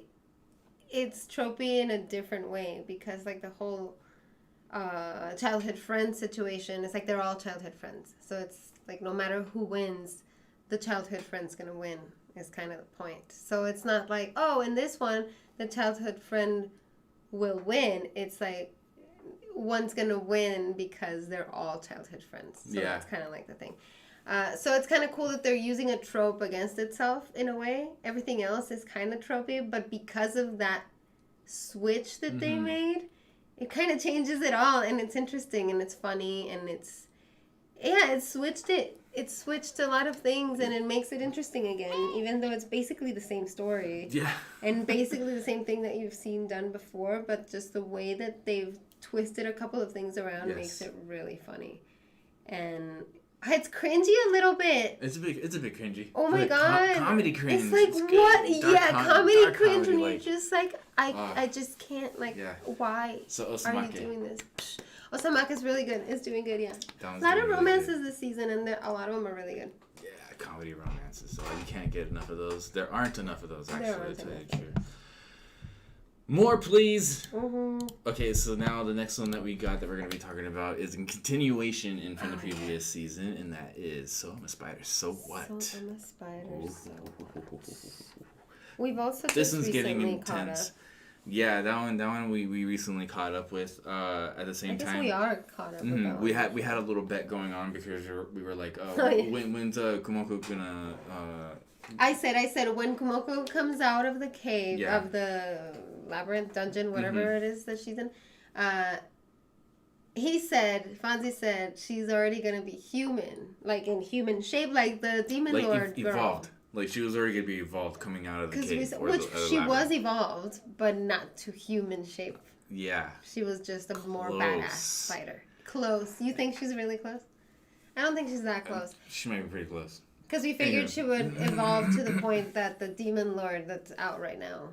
It's tropey in a different way because like the whole childhood friend situation, it's like they're all childhood friends, so it's like no matter who wins, the childhood friend's gonna win is kind of the point. So it's not like, oh, in this one the childhood friend will win. It's like one's gonna win because they're all childhood friends. So that's kind of like the thing. So it's kind of cool that they're using a trope against itself in a way. Everything else is kind of tropey, but because of that switch that they made, it kind of changes it all, and it's interesting and it's funny and it switched a lot of things, and it makes it interesting again, even though it's basically the same story. Yeah. And basically the same thing that you've seen done before, but just the way that they've twisted a couple of things around makes it really funny. And it's cringy a little bit. It's a bit cringy. Oh my god. Comedy cringe. It's like, it's what? Comedy cringe when you're just like, I just can't, like, why are you doing this? Osamaka is really good. It's doing good, A lot of romances this season, and a lot of them are really good. Yeah, comedy romances. So you can't get enough of those. There aren't enough of those, actually, to tell you the truth. More, please. Okay, so now the next one that we got that we're going to be talking about is in continuation from the previous season, and that is So I'm a Spider, So What? So I'm a Spider, So What? We've also this one's getting intense. Yeah, that one we recently caught up with at the same time. I guess we are caught up with that one. We had a little bet going on because we were like, when's Kumoko gonna... I said when Kumoko comes out of the cave, of the labyrinth dungeon, whatever it is that she's in, Fonzy said she's already gonna be human, like in human shape, like the demon lord girl. Evolved. Like she was already gonna be evolved coming out of the cave. She was evolved, but not to human shape. Yeah. She was just a more badass spider. Close. You think she's really close? I don't think she's that close. She might be pretty close. Because we figured she would evolve to the point that the demon lord that's out right now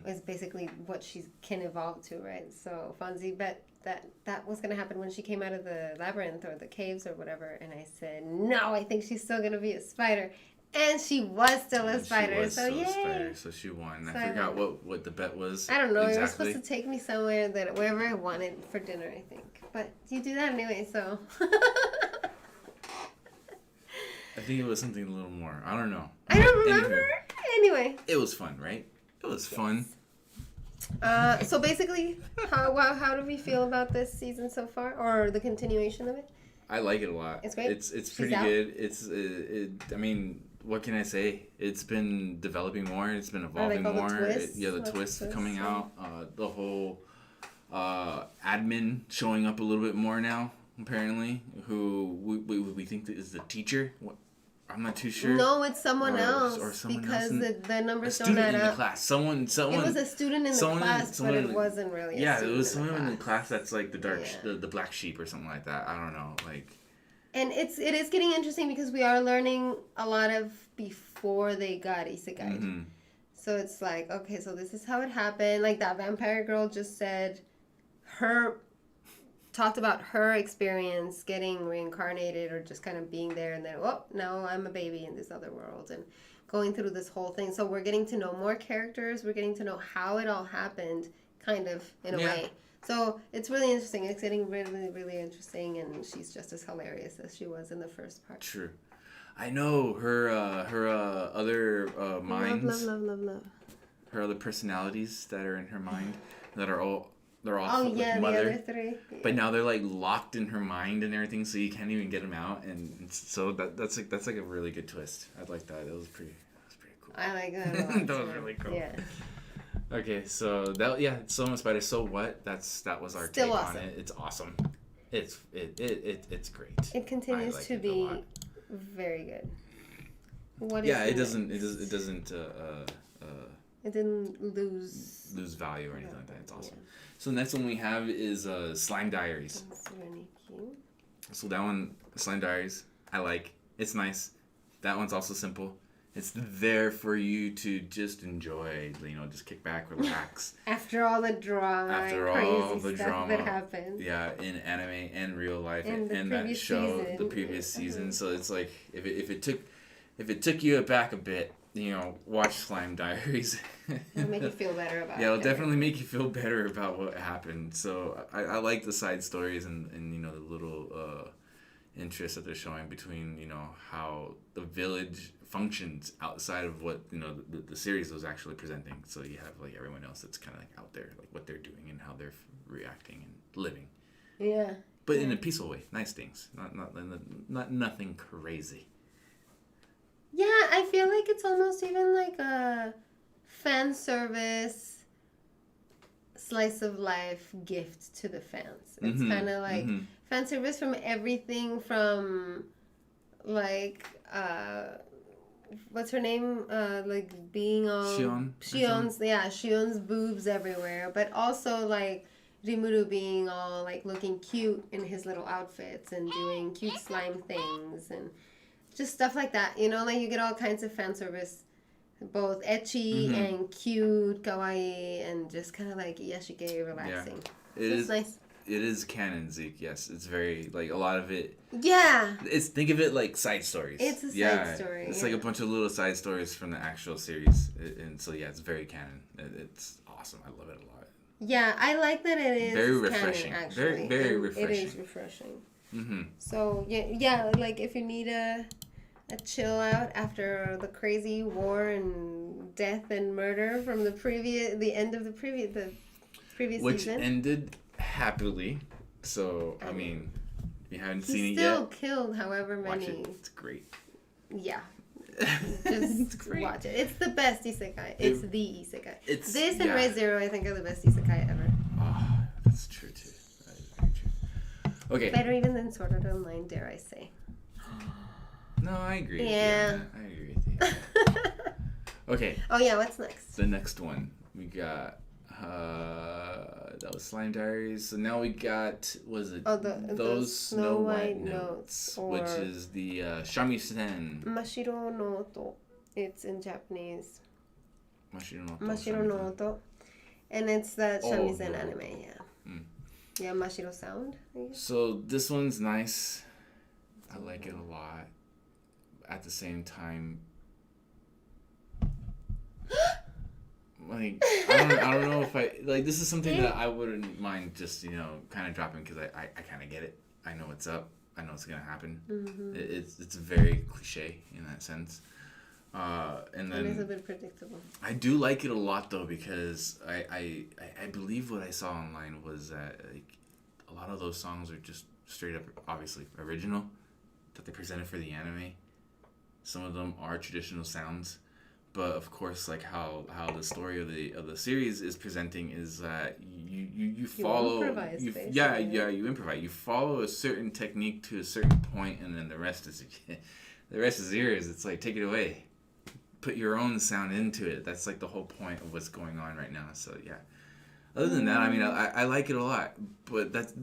is basically what she can evolve to, right? So Fonzie bet that was going to happen when she came out of the labyrinth or the caves or whatever. And I said, no, I think she's still going to be a spider. And she was still a spider, so yay! Spider, so she won. I forgot what the bet was. I don't know. Exactly. You were supposed to take me somewhere wherever I wanted for dinner, I think. But you do that anyway, so... I think it was something a little more. I don't know. I don't remember. Anyway. It was fun, right? It was fun. So basically, how do we feel about this season so far, or the continuation of it? I like it a lot. It's great. It's pretty good. I mean, what can I say? It's been developing more. It's been evolving more. The twists coming out. The whole admin showing up a little bit more now. Apparently, who we think is the teacher. I'm not too sure. No, it's someone else. Or someone because else the numbers don't add up. In the class. Someone. It was a student in the class, but it wasn't really. Yeah, it was someone in the class that's like the black sheep or something like that. I don't know, like. And it is getting interesting because we are learning a lot of before they got isekai. So it's like, okay, so this is how it happened. Like that vampire girl just said, talked about her experience getting reincarnated or just kind of being there, and then now I'm a baby in this other world, and going through this whole thing. So we're getting to know more characters. We're getting to know how it all happened, kind of in a way. So it's really interesting. It's getting really, really interesting, and she's just as hilarious as she was in the first part. True. I know her other minds. Love. Her other personalities that are in her mind that are all. They're all the other three. Yeah. But now they're like locked in her mind and everything, so you can't even get them out. And so that's like a really good twist. I like that. It was pretty cool. I like that a lot. That was really cool. Yeah. Okay, so So I'm a Spider. So what? That was our take on it. It's awesome. It's great. It continues to be very good. It doesn't. It didn't lose value or anything like that. It's awesome. Yeah. So the next one we have is Slime Diaries. That's really cute. So that one, Slime Diaries, I like. It's nice. That one's also simple. It's there for you to just enjoy, just kick back, relax. After all the crazy stuff that happened. Yeah, in anime and real life in that show, season. the previous season. So it's like if it took you back a bit, watch Slime Diaries. It'll make you feel better about it. Yeah, it'll definitely make you feel better about what happened. So I like the side stories and the little interest that they're showing between how the village functions outside of what the series was actually presenting. So you have like everyone else that's kind of like out there, like what they're doing and how they're reacting and living. Yeah. But in a peaceful way, nice things, not nothing crazy. Yeah, I feel like it's almost even like a fan service slice of life gift to the fans. It's kind of like fan service from everything from like what's her name? Like being all Shion's boobs everywhere, but also like Rimuru being all like looking cute in his little outfits and doing cute slime things and just stuff like that. Like you get all kinds of fan service, both ecchi and cute, kawaii, and just kind of like yashike, relaxing. Yeah. It's nice. It is canon, Zeke. Yes, it's very like a lot of it. Yeah. Think of it like side stories. It's a side story. It's like a bunch of little side stories from the actual series, and so it's very canon. It's awesome. I love it a lot. Yeah, I like that it is very refreshing. Canon, actually. Very refreshing. It is refreshing. So yeah, like if you need a chill out after the crazy war and death and murder from the end of the previous which season, ended happily. So I mean, if you haven't seen it yet, still killed however many. Watch it. It's great. Yeah. Just watch it. It's the best isekai. It's the isekai. This and Ray Zero, I think, are the best isekai ever. Oh, that's true too. That is very true. Okay. Better even than Sword Art Online, dare I say. No, I agree. Yeah. I agree with you. Okay. Oh yeah, what's next? The next one we got. That was Slime Diaries. So now we got those Snow White Notes, which is the shamisen. Mashiro no Oto. It's in Japanese. Mashiro no Oto, and it's that shamisen anime. Yeah. Yeah, Mashiro sound. I guess. So this one's nice. I like it a lot. At the same time. Like I don't know if I like this is something that I wouldn't mind just kind of dropping because I kind of get it. I know what's up. I know what's gonna happen. It's very cliche in that sense. And then it's a bit predictable. I do like it a lot though because I believe what I saw online was that like a lot of those songs are just straight up obviously original that they presented for the anime. Some of them are traditional sounds. But of course, like how the story of the series is presenting is that you follow you improvise, you improvise. You follow a certain technique to a certain point, and then the rest is yours. It's like take it away, put your own sound into it. That's like the whole point of what's going on right now. So yeah. Other than that, I mean, I like it a lot, but that's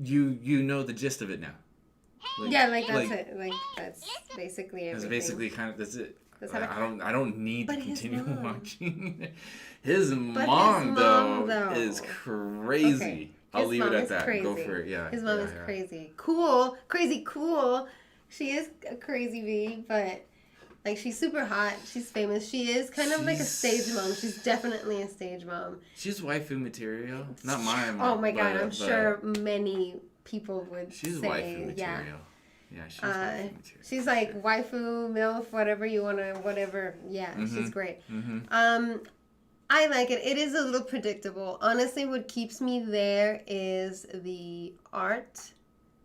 you know the gist of it now. That's it. Like that's basically everything. That's basically that's it. I don't need to continue watching. His mom though is crazy. Okay. I'll leave it at that. Crazy. Go for it. Yeah. His mom is crazy. Crazy cool. She is a crazy bee, but like she's super hot. She's famous. She is kind of like a stage mom. She's definitely a stage mom. She's waifu material. Not my mom. Oh my god, I'm sure many people would say. She's waifu material. Yeah, she's waifu material. She's like waifu, MILF, whatever you want to, whatever. Yeah, she's great. I like it. It is a little predictable. Honestly, what keeps me there is the art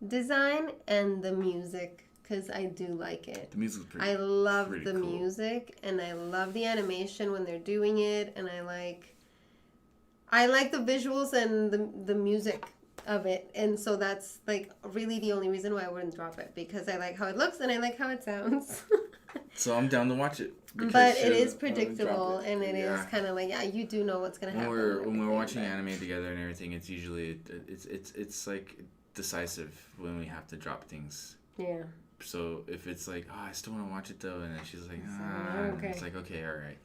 design and the music, because I do like it. The music's pretty I love the cool. music, and I love the animation when they're doing it, and I like the visuals and the music of it, and so that's like really the only reason why I wouldn't drop it, because I like how it looks and I like how it sounds. So I'm down to watch it. But it is predictable, and it is kind of like, you do know what's gonna happen. When we're watching anime together and everything, it's usually it's like decisive when we have to drop things. Yeah. So if it's like, oh, I still want to watch it though, and then she's like, okay. it's like, okay, all right,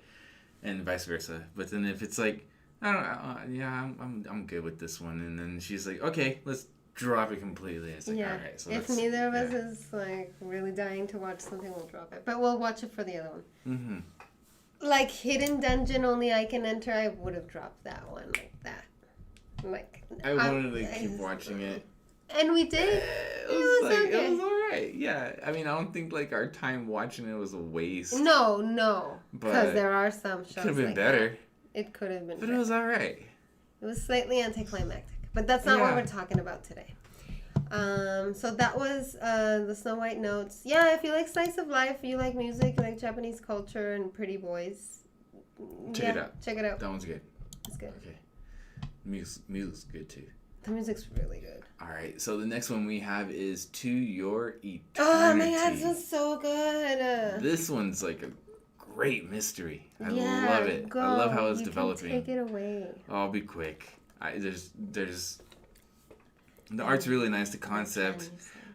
and vice versa. But then if it's like, I don't, yeah, I'm good with this one, and then she's like, okay, let's drop it completely. It's like, all right. So if neither of us is like really dying to watch something, we'll drop it. But we'll watch it for the other one. Mm-hmm. Like Hidden Dungeon, only I can enter. I would have dropped that one like that. Like I wanted to keep watching it. And we did. It was okay. It was alright. Yeah. I mean, I don't think like our time watching it was a waste. No. Because there are some shows. Could have been better. It could have been better. But it was alright. It was slightly anticlimactic. But that's not what we're talking about today. So that was the Snow White notes. Yeah, if you like slice of life, you like music, you like Japanese culture and pretty boys. Check it out. Check it out. That one's good. It's good. Okay. Music's good too. The music's really good. All right, so the next one we have is To Your Eternity. Oh my god, this one's so good. This one's like a great mystery. I love it. Go. I love how it's developing. Take it away. I'll be quick. There's the art's really nice. The concept,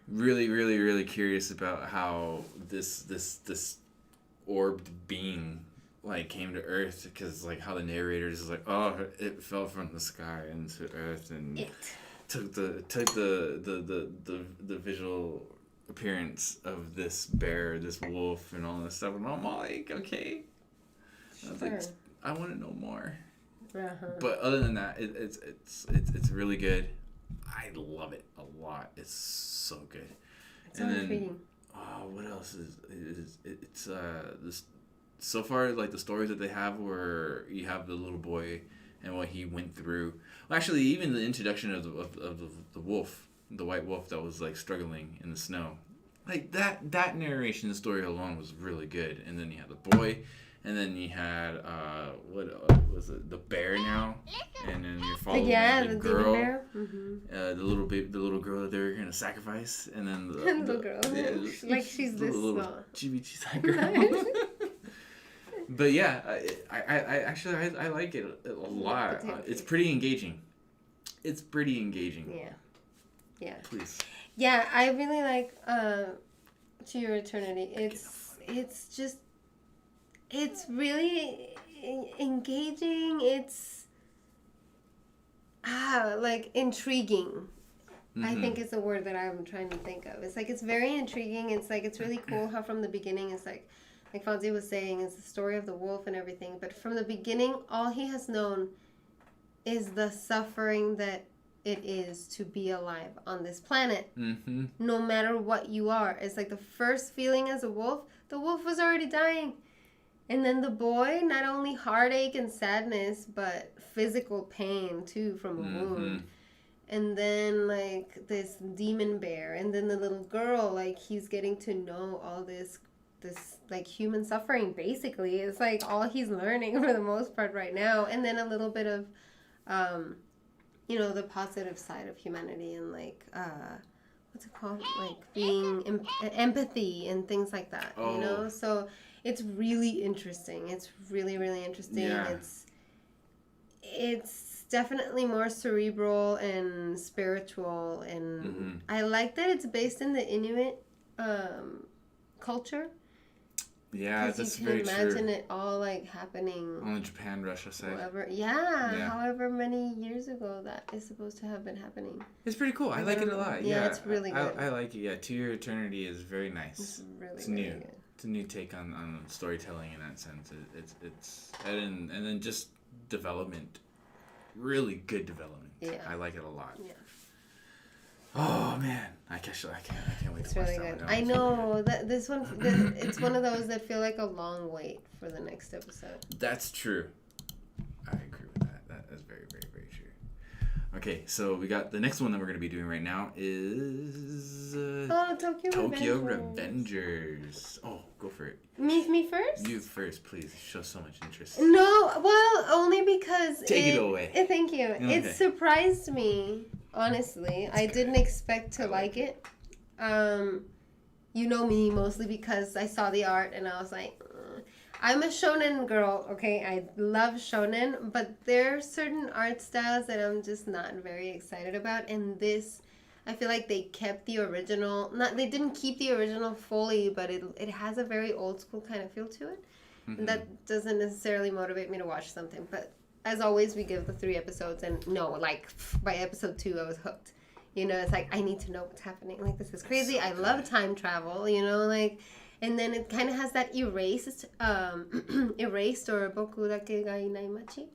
really curious about how this orbed being like came to Earth, because like how the narrator is like, oh, it fell from the sky into Earth and took the visual appearance of this bear, this wolf, and all this stuff, and I'm all like, okay. I was like, I want to know more. But other than that, it's really good. I love it a lot. It's so good. It's intriguing. What else is it's this. So far, like the stories that they have, where you have the little boy and what he went through. Well, actually, even the introduction of the wolf, the white wolf that was like struggling in the snow, like that narration story alone was really good. And then you had the boy, and then you had what was it, the bear now, and then you're following the girl, bear. The little girl that they're gonna sacrifice, and then the little girl, like she's this little chibi girl. But yeah, I actually like it a lot. It's pretty engaging. Yeah. Please. Yeah, I really like To Your Eternity. It's really engaging. It's like intriguing. I think it's a word that I'm trying to think of. It's like it's very intriguing. It's like it's really cool how from the beginning it's like Fonzy was saying, it's the story of the wolf and everything. But from the beginning, all he has known is the suffering that it is to be alive on this planet. No matter what you are. It's like the first feeling as a wolf, the wolf was already dying. And then the boy, not only heartache and sadness, but physical pain too from a wound. And then like this demon bear. And then the little girl, like he's getting to know all this like human suffering basically. It's like all he's learning for the most part right now. And then a little bit of the positive side of humanity and like what's it called, like being empathy and things like that. So it's really interesting. It's really interesting. It's definitely more cerebral and spiritual, and I like that it's based in the Inuit culture. Yeah, that's very true. You can imagine it all like happening on the Japan-Russia side. However many years ago that is supposed to have been happening. It's pretty cool. I like it a lot. Yeah, it's really good. I like it. Yeah, To Your Eternity is very nice. It's new. Good. It's a new take on storytelling in that sense. It's and then just development, really good development. Yeah, I like it a lot. Yeah. Oh man, I can't wait to watch that one. I know that this one. It's one of those that feel like a long wait for the next episode. That's true. I agree with that. That is very true. Okay, so we got the next one that we're going to be doing right now is Tokyo Revengers. Oh, go for it. Me first? You first, please. Show so much interest. No, well, only because Take it away. Thank you. Okay. It surprised me, honestly. I didn't expect to like it. You know me mostly because I saw the art and I was like, I'm a shonen girl, okay? I love shonen, but there are certain art styles that I'm just not very excited about, and this I feel like they kept the original. They didn't keep the original fully, but it has a very old school kind of feel to it. Mm-hmm. And that doesn't necessarily motivate me to watch something. But as always, we give the 3 episodes, and by episode 2, I was hooked. It's like, I need to know what's happening. Like, this is crazy. I love time travel, like, and then it kind of has that erased or boku dake ga inai machi.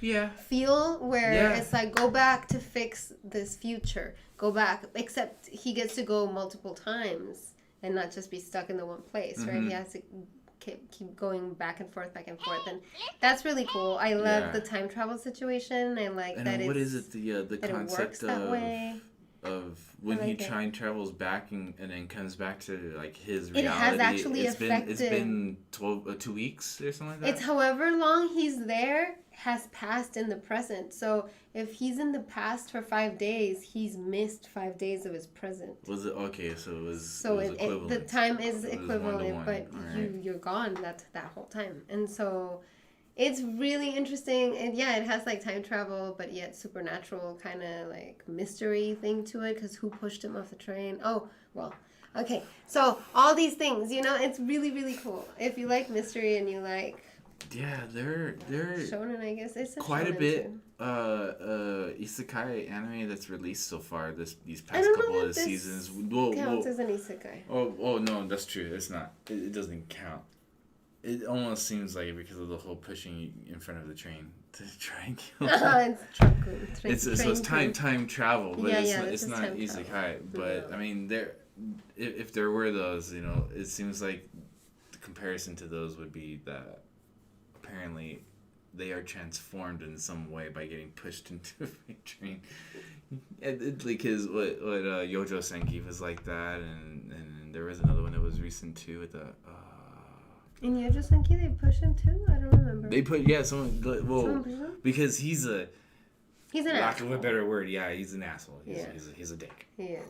Yeah. Feel where it's like, go back to fix this future. Go back, except he gets to go multiple times and not just be stuck in the one place, right? He has to keep going back and forth, and that's really cool. I love the time travel situation. I like that. What is it? The concept of when he time travels back and then comes back to like his reality. It has actually affected. It's been 2 weeks or something like that. It's however long he's there has passed in the present. So if he's in the past for 5 days, he's missed 5 days of his present. Was it okay? So it was. So it was equivalent. The time is equivalent, but right. you're gone that whole time, and so. It's really interesting, and it has like time travel, but yet supernatural kind of like mystery thing to it, because who pushed him off the train? Oh, well, okay. So all these things, it's really, really cool. If you like mystery and you like... Yeah, they're shonen, I guess. It's quite a bit isekai anime that's released so far these past couple of seasons. Counts as an isekai. Oh, no, that's true. It's not. It doesn't count. It almost seems like it because of the whole pushing in front of the train to try and kill them. It's time travel, but it's not isekai. But I mean, if there were those, it seems like the comparison to those would be that apparently they are transformed in some way by getting pushed into a train. Like what Yojo Senki was like that, and there was another one that was recent too with the. In Yojo Senki, they push him too? I don't remember. They put, someone because he's an asshole. Lack of a better word, he's an asshole. He's a dick. He is.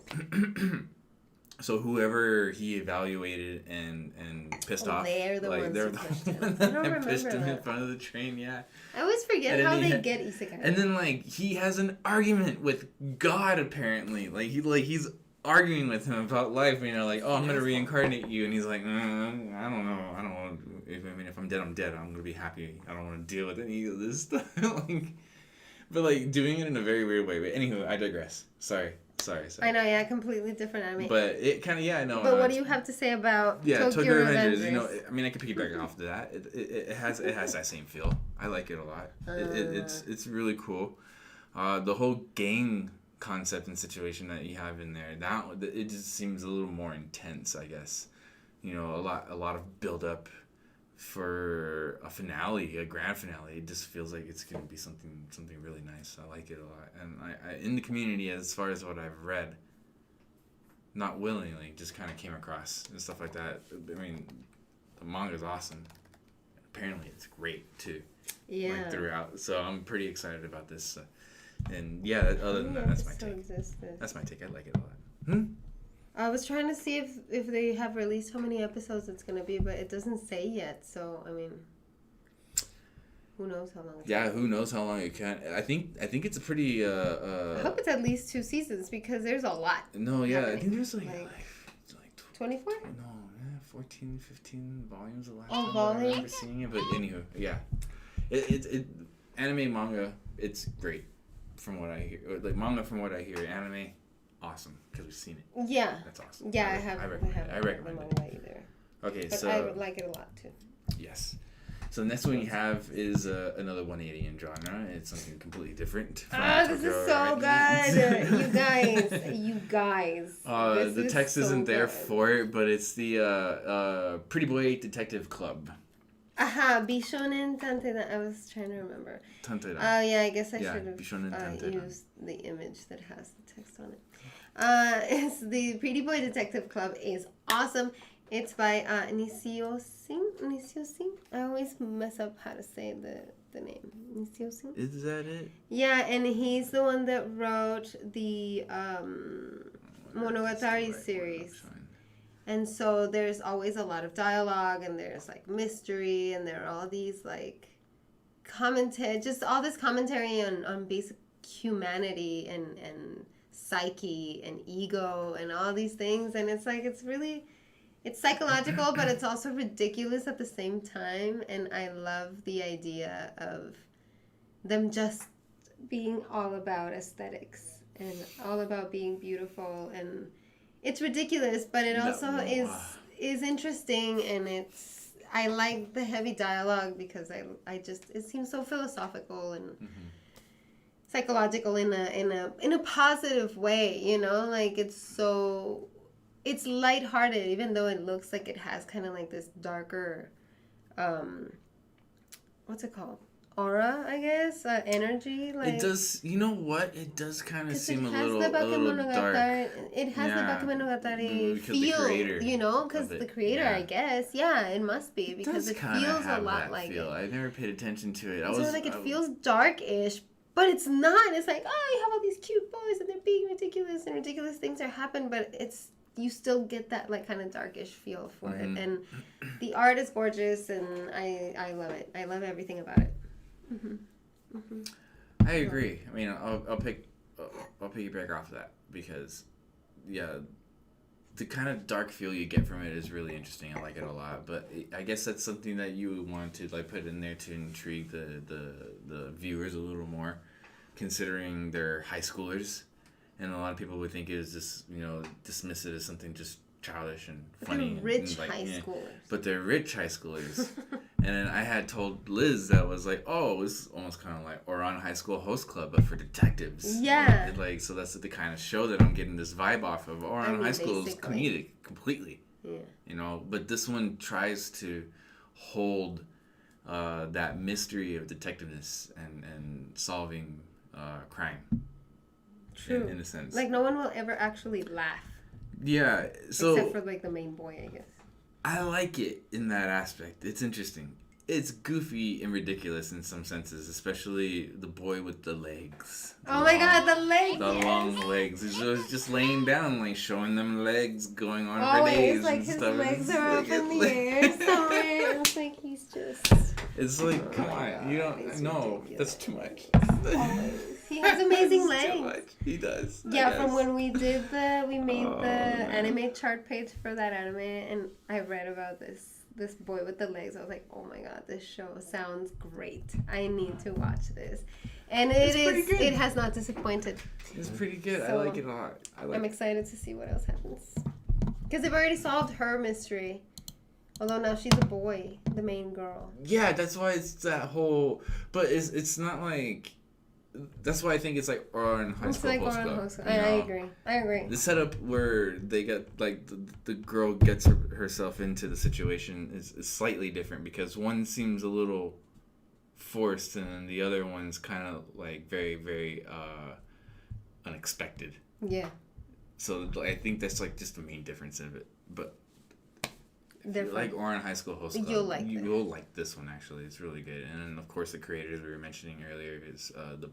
So whoever he evaluated and pissed off, they're the ones they're who pushed him. that pushed him in front of the train, I always forget how they get isekai. And then, he has an argument with God, apparently. He's arguing with him about life, I'm gonna reincarnate you, and he's like, I don't know, if I'm dead, I'm dead. I'm gonna be happy. I don't want to deal with any of this stuff. But doing it in a very weird way. But anywho, I digress. Sorry. I know, completely different anime. But it kind of, I know. But what do you have to say about Tokyo Revengers? I can piggyback off of that. It has that same feel. I like it a lot. It's really cool. The whole gang concept and situation that you have in there, it just seems a little more intense, I guess. A lot of build up for a grand finale. It just feels like it's gonna be something really nice. I like it a lot, and I in the community, as far as what I've read, not willingly, just kind of came across and stuff like that. I mean, the manga's awesome. Apparently, it's great too. Yeah. Throughout, so I'm pretty excited about this. And other than that, that's my take. That's my take. I like it a lot. I was trying to see if they have released how many episodes it's gonna be, but it doesn't say yet. So I mean, who knows how long? Who knows how long it can? I think it's a pretty. I hope it's at least 2 seasons, because there's a lot. No, happening. I think there's like 24. No, 14, 15 volumes the last time I remember seeing it. But anywho, it anime, manga, it's great. From what I hear, manga, from what I hear, anime, awesome, because we've seen it. Yeah, that's awesome. Yeah, I recommend it. Either. Okay, but I would like it a lot too. Yes. So the next one you have is another 180 in genre. It's something completely different. This is so good, you guys. The text isn't there for it, but it's the Pretty Boy Detective Club. Bishonen Tanteidan. I was trying to remember. Tanteidan. I guess I should have used the image that has the text on it. It's the Pretty Boy Detective Club is awesome. It's by Nisio Singh. I always mess up how to say the name. Nisio Singh. Is that it? Yeah, and he's the one that wrote the Monogatari series. And so there's always a lot of dialogue, and there's mystery, and there are all these commentary, just all this commentary on basic humanity and psyche and ego and all these things, and it's like it's psychological, but it's also ridiculous at the same time. And I love the idea of them just being all about aesthetics and all about being beautiful, and it's ridiculous, but it also is interesting, and I like the heavy dialogue because I just it seems so philosophical and psychological in a positive way, you know, like it's lighthearted, even though it looks like it has kind of like this darker what's it called, aura, I guess, energy. Like, it does. You know what? It does kind of seem a little dark. It has the Bakemonogatari feel, you know, because the creator, I guess, it must be, because it feels a lot like it. I never paid attention to it. It feels darkish, but it's not. It's like, oh, you have all these cute boys and they're being ridiculous and ridiculous things are happening, but you still get that like kind of darkish feel for it, and the art is gorgeous, and I love it. I love everything about it. I agree. I mean, I'll piggyback off of that because, the kind of dark feel you get from it is really interesting. I like it a lot, but I guess that's something that you want to like put in there to intrigue the viewers a little more, considering they're high schoolers, and a lot of people would think it is just, you know, dismiss it as something just childish and funny. They're rich and high schoolers. But they're rich high schoolers. And then I had told Liz that was like, oh, it was almost kind of like Oran High School Host Club, but for detectives. Yeah. And like, so that's the kind of show that I'm getting this vibe off of. Oran High School is comedic completely. Yeah. You know, but this one tries to hold that mystery of detectiveness and solving crime. True. In a sense. Like, no one will ever actually laugh. Yeah. So except for like the main boy, I guess. I like it in that aspect. It's interesting. It's goofy and ridiculous in some senses, especially the boy with the legs. My god, the legs! The long legs. He's just laying down, like showing them legs going on for days. It's like and his stuff. legs are up in the air somewhere. It's like he's just... It's like, come on, you don't... No, that's too much. He has amazing legs. Too much. He does. Yeah, from when we made the anime chart page for that anime, and I read about this boy with the legs. I was like, oh my god, this show sounds great. I need to watch this. And it has not disappointed. It's pretty good. So, I like it a lot. I'm excited to see what else happens. Because they've already solved her mystery. Although now she's a boy, the main girl. Yeah, that's why it's that whole... But it's not like... That's why I think it's like Oran High School. It's like Oran High School. I agree. The setup where they get like the girl gets herself into the situation is slightly different, because one seems a little forced and then the other one's kind of like very, very unexpected. Yeah. So I think that's like just the main difference of it. But if you like Oran High School Host Club, you'll like this one actually. It's really good. And then of course the creators we were mentioning earlier is the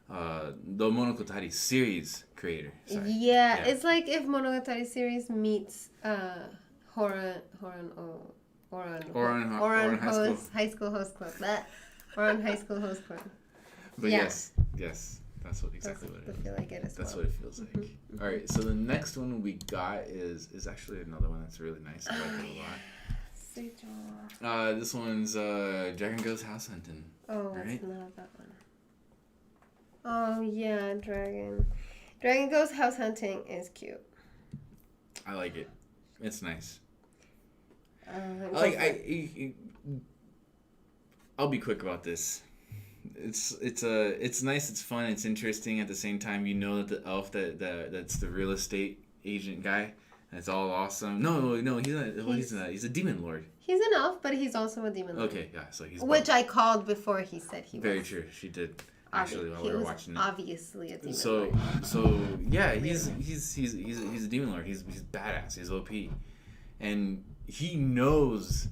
Monogatari series creator. Sorry. Yeah, it's like if Monogatari series meets Oran High School Host Club. Oran High School Host Club. But yes. That's exactly what it is. I feel like it as That's what it feels like. Mm-hmm. All right, so the next one we got is actually another one that's really nice. I like it a lot. This one's Dragon Goes House Hunting. Oh, right? It's not that one. Oh yeah, Dragon Goes House Hunting is cute. I like it. It's nice. I'll be quick about this. It's nice, it's fun, it's interesting at the same time. You know that the elf that's the real estate agent guy. That's all awesome. No, he's not. He's a demon lord. He's an elf, but he's also a demon lord. Okay, yeah, so he's which I called before he said he was. Very true. She did actually while we were watching it. Obviously a demon lord. So yeah, he's a demon lord. He's badass. He's OP, and he knows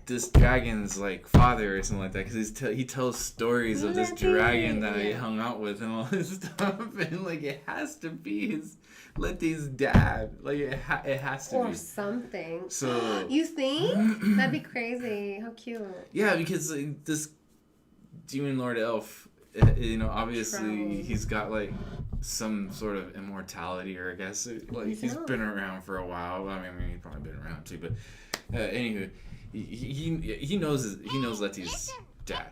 this dragon's like father or something like that, because he tells stories of this dragon that he hung out with and all this stuff, and like it has to be his Letty's dad, like it has to or be something. So you think that'd be crazy? How cute. Yeah, because like, this demon lord elf obviously he's got like some sort of immortality, or I guess like he's been around for a while. I mean, he's probably been around too, but anywho, he knows Letty's dad.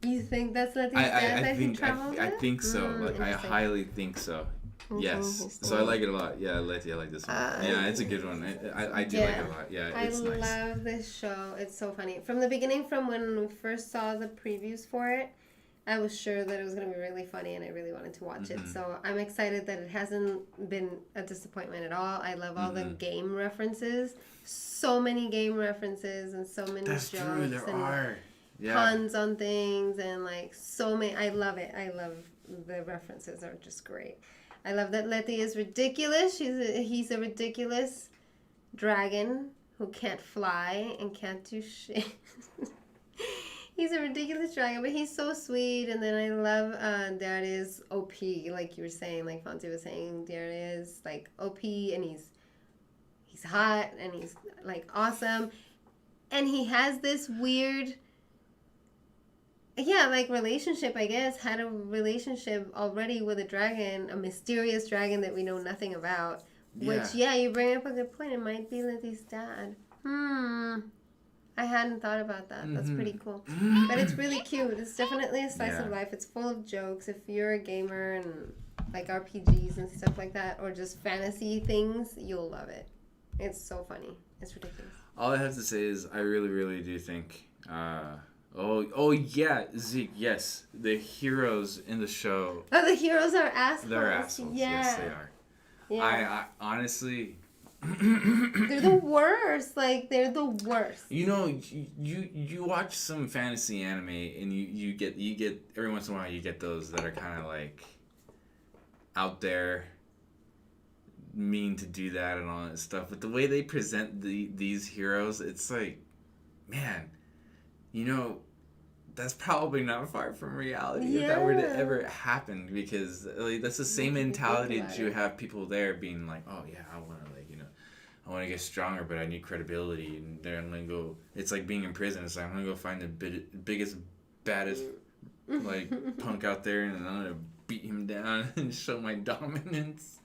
You think that's Letty's dad that he traveled with? I think so. Like I highly think so. Yes. So I like it a lot. Yeah, Letty, I like this one. Yeah, it's a good one. I do like it a lot. Yeah, it's nice. I love this show. It's so funny. From the beginning, from when we first saw the previews for it, I was sure that it was going to be really funny and I really wanted to watch it. So I'm excited that it hasn't been a disappointment at all. I love all the game references. So many game references and so many jokes. That's true, there are. Yeah. Puns on things and like so many. I love it. I love the references are just great. I love that Letty is ridiculous. He's a ridiculous dragon who can't fly and can't do shit. He's a ridiculous dragon, but he's so sweet. And then I love there it is OP, like you were saying, like Fonzy was saying. There it is, like OP, and he's hot and he's like awesome, and he has this weird. Yeah, like relationship, I guess. Had a relationship already with a dragon, a mysterious dragon that we know nothing about. Which, you bring up a good point. It might be Letty's dad. I hadn't thought about that. That's pretty cool. But it's really cute. It's definitely a slice of life. It's full of jokes. If you're a gamer and like RPGs and stuff like that, or just fantasy things, you'll love it. It's so funny. It's ridiculous. All I have to say is I really, really do think... Oh yeah, Zeke, yes. The heroes in the show. Oh, the heroes are assholes. They're assholes. Yeah. Yes, they are. Yeah. I honestly... they're the worst. Like, they're the worst. You watch some fantasy anime and you get every once in a while you get those that are kind of like out there, mean to do that and all that stuff. But the way they present these heroes, it's like, man, that's probably not far from reality if that were to ever happen, because like, that's the same mentality that you have people there being like, oh yeah, I want to I want to get stronger, but I need credibility, and then I'm gonna go. It's like being in prison. It's like I'm gonna go find the biggest, baddest like punk out there, and I'm gonna beat him down and show my dominance.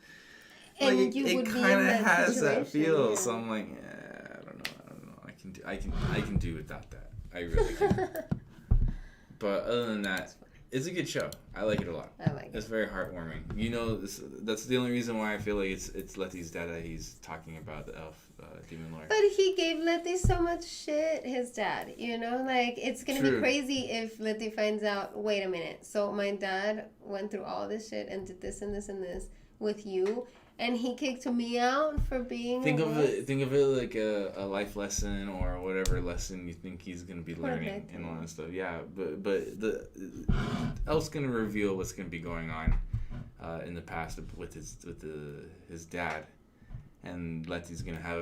And like, it kind of has that feel. Yeah. So I'm like, I don't know. I can do without that. I really can. But other than that, it's a good show. I like it a lot. I like it. It's very heartwarming. That's the only reason why I feel like it's Letty's dad that he's talking about, the elf demon lord. But he gave Letty so much shit, his dad. Like, it's going to be crazy if Letty finds out, wait a minute, so my dad went through all this shit and did this and this and this with you, and he kicked me out for being Think of it like a life lesson or whatever lesson you think he's gonna be learning and all that stuff. Yeah, but the elf's gonna reveal what's gonna be going on in the past with his dad, and Letty's gonna have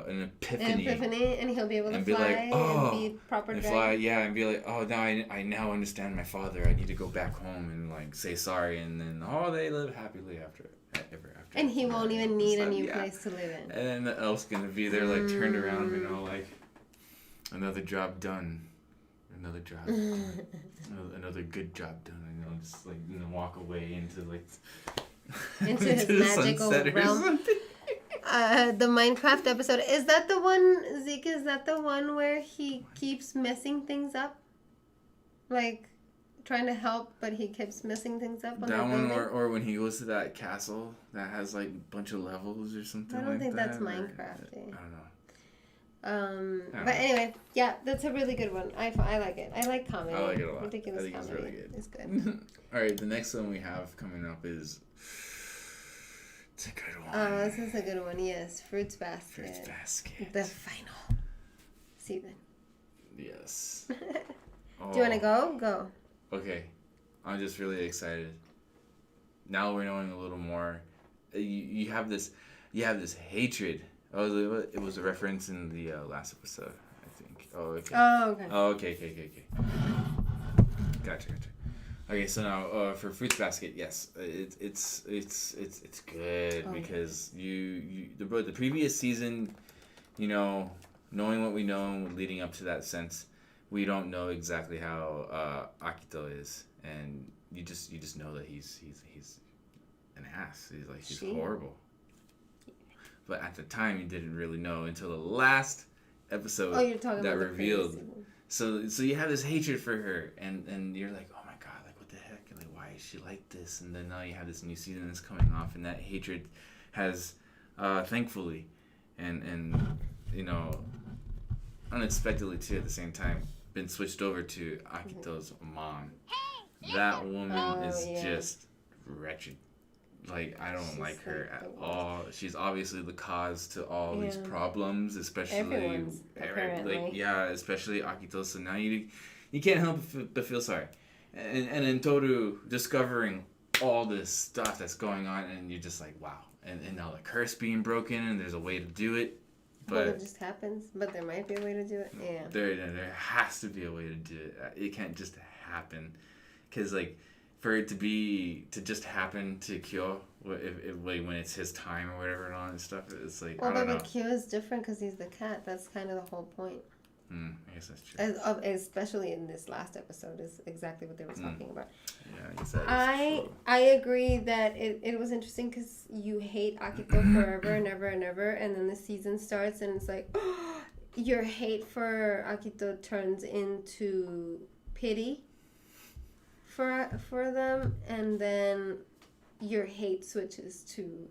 an epiphany, and he'll be able to fly and be proper and fly, and be like, oh, now I now understand my father. I need to go back home and like say sorry, and then they live happily ever after. And he won't even need a new place to live in. And then the elf's gonna be there, like turned around, like another job done, another good job done, just like walk away into like into his magical realm. The Minecraft episode, is that the one, Zeke? Is that the one where he keeps messing things up, like? Trying to help, but he keeps messing things up on that one, or when he goes to that castle that has like a bunch of levels or something. I don't think that, that's Minecraft. I don't know. But anyway, that's a really good one. I like it. I like comedy. I like it a lot. Ridiculous comedy. It's really good. It's good. All right, the next one we have coming up is. It's a good one. Oh, this is a good one. Yes, Fruits Basket. Fruits Basket. The final season. Yes. Do you want to go? Go. Okay, I'm just really excited. Now we're knowing a little more. You have this hatred. Oh, it was a reference in the last episode, I think. Oh, okay. Oh, okay. Oh, okay. Gotcha. Okay, so now for Fruits Basket, yes, it's good because the previous season, knowing what we know leading up to that sense. we don't know exactly how Akito is, and you just know that he's an ass. He's horrible. But at the time, you didn't really know until the last episode you're talking that about revealed. So you have this hatred for her, and you're like, oh my god, like what the heck? Like why is she like this? And then now you have this new season that's coming off, and that hatred has, thankfully, and unexpectedly too at the same time, been switched over to Akito's mom. That woman is just wretched. Like, I don't like her at all. She's obviously the cause to all these problems, especially especially Akito. So now you can't help but feel sorry. And then Toru discovering all this stuff that's going on, and you're just like, wow. And now the curse being broken, and there's a way to do it. But it just happens. But there might be a way to do it. Yeah. There has to be a way to do it. It can't just happen, because like, for it to just happen to Kyo when it's his time or whatever and all that stuff, it's like, I don't know. But Kyo is different because he's the cat. That's kind of the whole point. I guess that's true. Especially in this last episode is exactly what they were talking about. Yeah, I guess that is true. I agree that it was interesting because you hate Akito forever and ever and ever, and then the season starts and it's like, your hate for Akito turns into pity for them, and then your hate switches to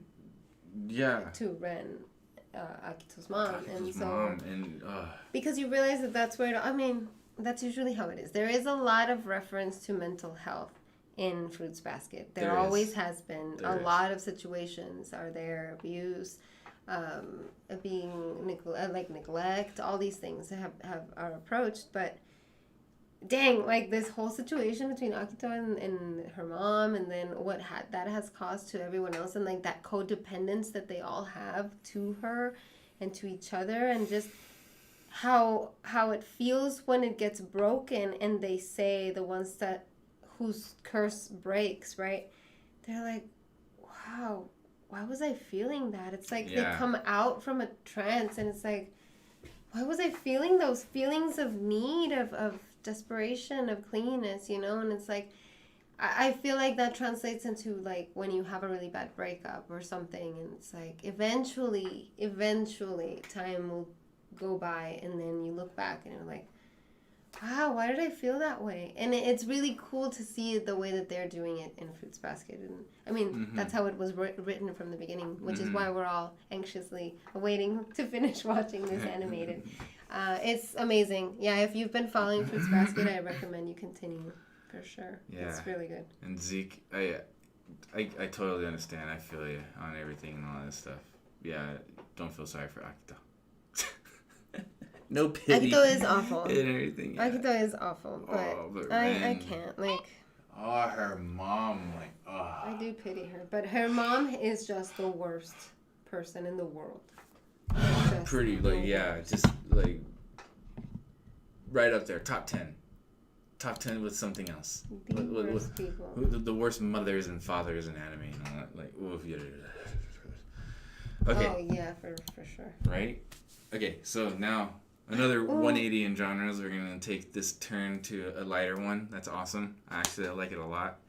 Ren, Akito's mom, because you realize that's where that's usually how it is. There is a lot of reference to mental health in Fruits Basket. There always has been. A lot of situations are there, abuse, being neglect, all these things are approached, but dang, like this whole situation between Akito and her mom, and then what that has caused to everyone else, and like that codependence that they all have to her and to each other, and just how it feels when it gets broken, and they say the ones whose curse breaks, right? They're like, wow, why was I feeling that? It's like they come out from a trance, and it's like, why was I feeling those feelings of need, of desperation, of cleanliness, and it's like, I feel like that translates into like when you have a really bad breakup or something, and it's like eventually time will go by, and then you look back and you're like, wow, why did I feel that way? And it's really cool to see the way that they're doing it in Fruits Basket. And I mean, that's how it was written from the beginning, which is why we're all anxiously awaiting to finish watching this animated. It's amazing. Yeah, if you've been following Fruits Basket, I recommend you continue for sure. Yeah. It's really good. And Zeke, I totally understand. I feel you on everything and all that stuff. Yeah, don't feel sorry for Akito. No pity. Akito is awful. And everything. Yeah. Akito is awful, but I can't. Like, her mom, like, I do pity her, but her mom is just the worst person in the world. Pretty, like, just like right up there, top 10 with something else. The worst people. The worst mothers and fathers in anime and all that. Like, oof, yeah. Okay. Oh yeah, for sure. Right. Okay, so now another 180 in genres. We're gonna take this turn to a lighter one. That's awesome. Actually, I like it a lot.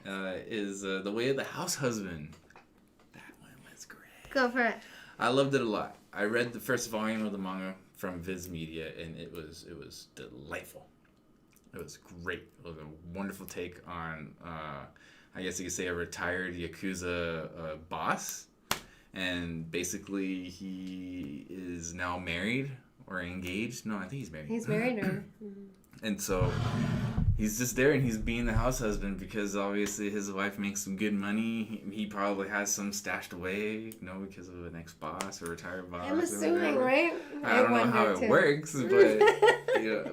Is The Way of the House Husband. That one was great. Go for it. I loved it a lot. I read the first volume of the manga from Viz Media, and it was delightful. It was great. It was a wonderful take on, I guess you could say, a retired Yakuza boss. And basically, he is now married or engaged. No, I think he's married. He's married or... And so he's just there, and he's being the house husband because obviously his wife makes some good money. He probably has some stashed away, because of an ex-boss or retired boss. I'm assuming, right? I don't know how it works, but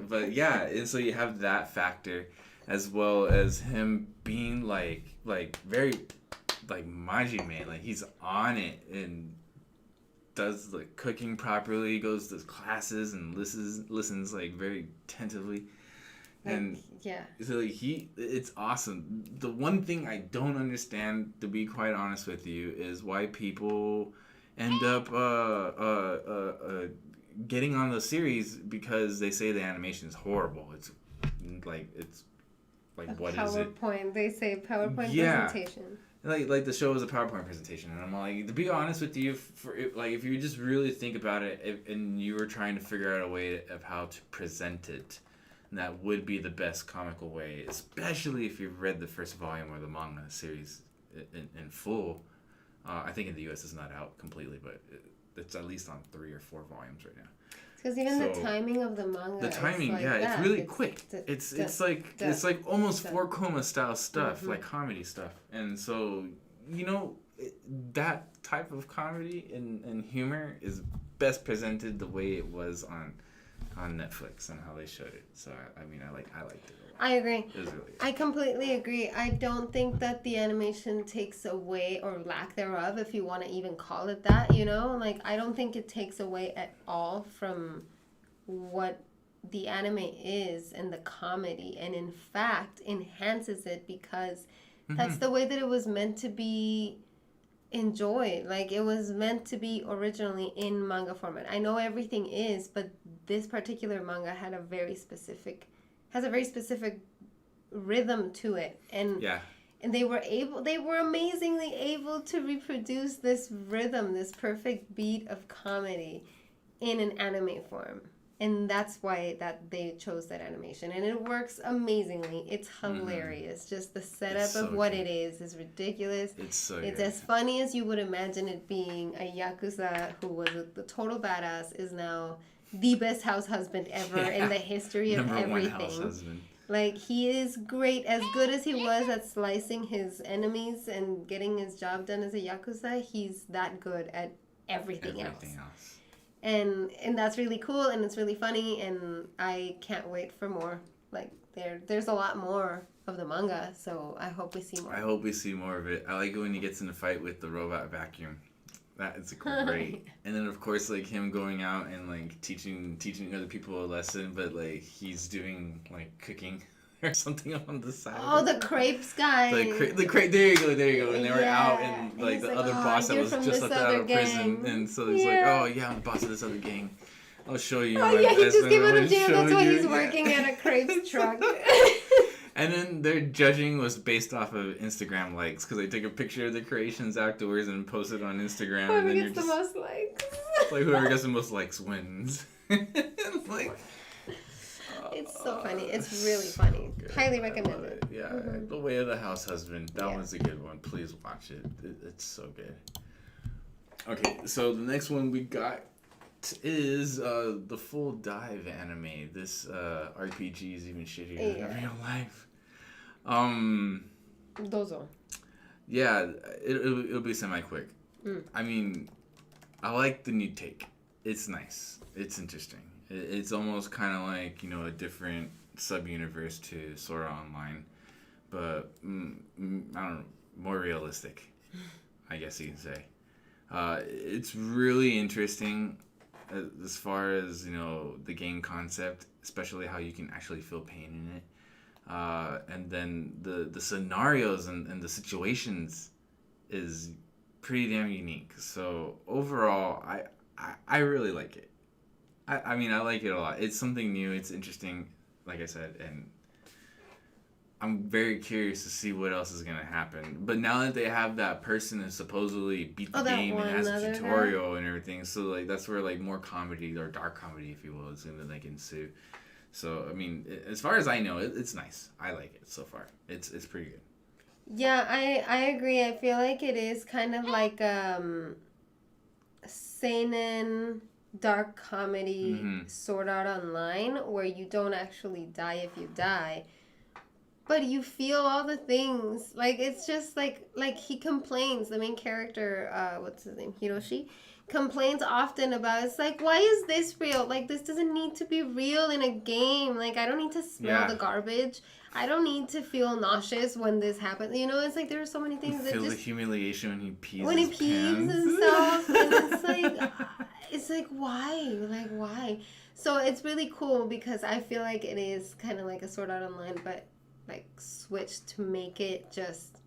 but yeah. And so you have that factor, as well as him being like very like Maji man, like he's on it and does like cooking properly, goes to classes and listens like very attentively. And so like it's awesome. The one thing I don't understand, to be quite honest with you, is why people end up getting on the series because they say the animation is horrible. It's like what is it? PowerPoint. They say PowerPoint presentation. Like the show is a PowerPoint presentation, and I'm like, to be honest with you, if you just really think about it, and you were trying to figure out a way of how to present it, that would be the best comical way, especially if you've read the first volume of the manga series in full. I think in the U.S. it's not out completely, but it's at least on 3 or 4 volumes right now. Because even the timing of the manga, it's really quick. It's like almost 4-coma style stuff, like comedy stuff, and so that type of comedy and humor is best presented the way it was on Netflix and how they showed it. So I liked it a lot. I agree. It was really good. I completely agree. I don't think that the animation takes away, or lack thereof, if you want to even call it that, like I don't think it takes away at all from what the anime is and the comedy, and in fact enhances it, because that's the way that it was meant to be enjoyed. Like, it was meant to be originally in manga format. I know everything is, but this particular manga has a very specific rhythm to it, and they were amazingly able to reproduce this rhythm, this perfect beat of comedy in an anime form. And that's why that they chose that animation, and it works amazingly. It's hilarious. Just the setup of what it is ridiculous. It's as funny as you would imagine it being. A yakuza who was the total badass is now the best house husband ever in the history of everything. Number 1 house husband. Like, he is great. As good as he was at slicing his enemies and getting his job done as a yakuza, he's that good at everything else. And that's really cool, and it's really funny, and I can't wait for more. Like, there's a lot more of the manga, so I hope we see more. I hope we see more of it. I like it when he gets in a fight with the robot vacuum. That is great. And then, of course, like, him going out and, like, teaching other people a lesson, but, like, he's doing, like, cooking or something on the side. Oh, the crepes guy. The crepe. There you go. And they were out, and like the other boss that was just let out of prison, and so he's like, "Oh yeah, I'm the boss of this other gang. I'll show you." Oh yeah, he just came out of jail. That's why he's working at a crepes truck. And then their judging was based off of Instagram likes, because they took a picture of the creations outdoors and posted on Instagram. Whoever gets the most likes. Like, whoever gets the most likes wins. Like. It's so funny. It's really funny. Good. Highly recommend it. Yeah, The Way of the House Husband. That one's a good one. Please watch it. It's so good. Okay, so the next one we got is the Full Dive anime. This RPG is even shittier than real life. Dozo. Yeah, it'll be semi-quick. I mean, I like the new take. It's nice. It's interesting. It's almost kind of like, a different sub-universe to Sword Art Online, but I don't know, more realistic, I guess you can say. It's really interesting as far as, the game concept, especially how you can actually feel pain in it. And then the scenarios and the situations is pretty damn unique. So overall, I really like it. I mean, I like it a lot. It's something new. It's interesting, like I said, and I'm very curious to see what else is going to happen. But now that they have that person that supposedly beat the game and has a tutorial and everything, so, like, that's where, like, more comedy, or dark comedy, if you will, is going to, like, ensue. So, I mean, as far as I know, it's nice. I like it so far. It's pretty good. Yeah, I agree. I feel like it is kind of like seinen dark comedy Sword Art Online, where you don't actually die if you die, but you feel all the things. Like, it's just like he complains, the main character, what's his name, Hiroshi, complains often about, it's like, why is this real? Like, this doesn't need to be real in a game. Like, I don't need to smell the garbage. I don't need to feel nauseous when this happens. It's like, there are so many things that feel just... the humiliation when he pees and stuff. And it's like, why? Like, why? So it's really cool, because I feel like it is kind of like a Sword Art Online, but, like, switched to make it just...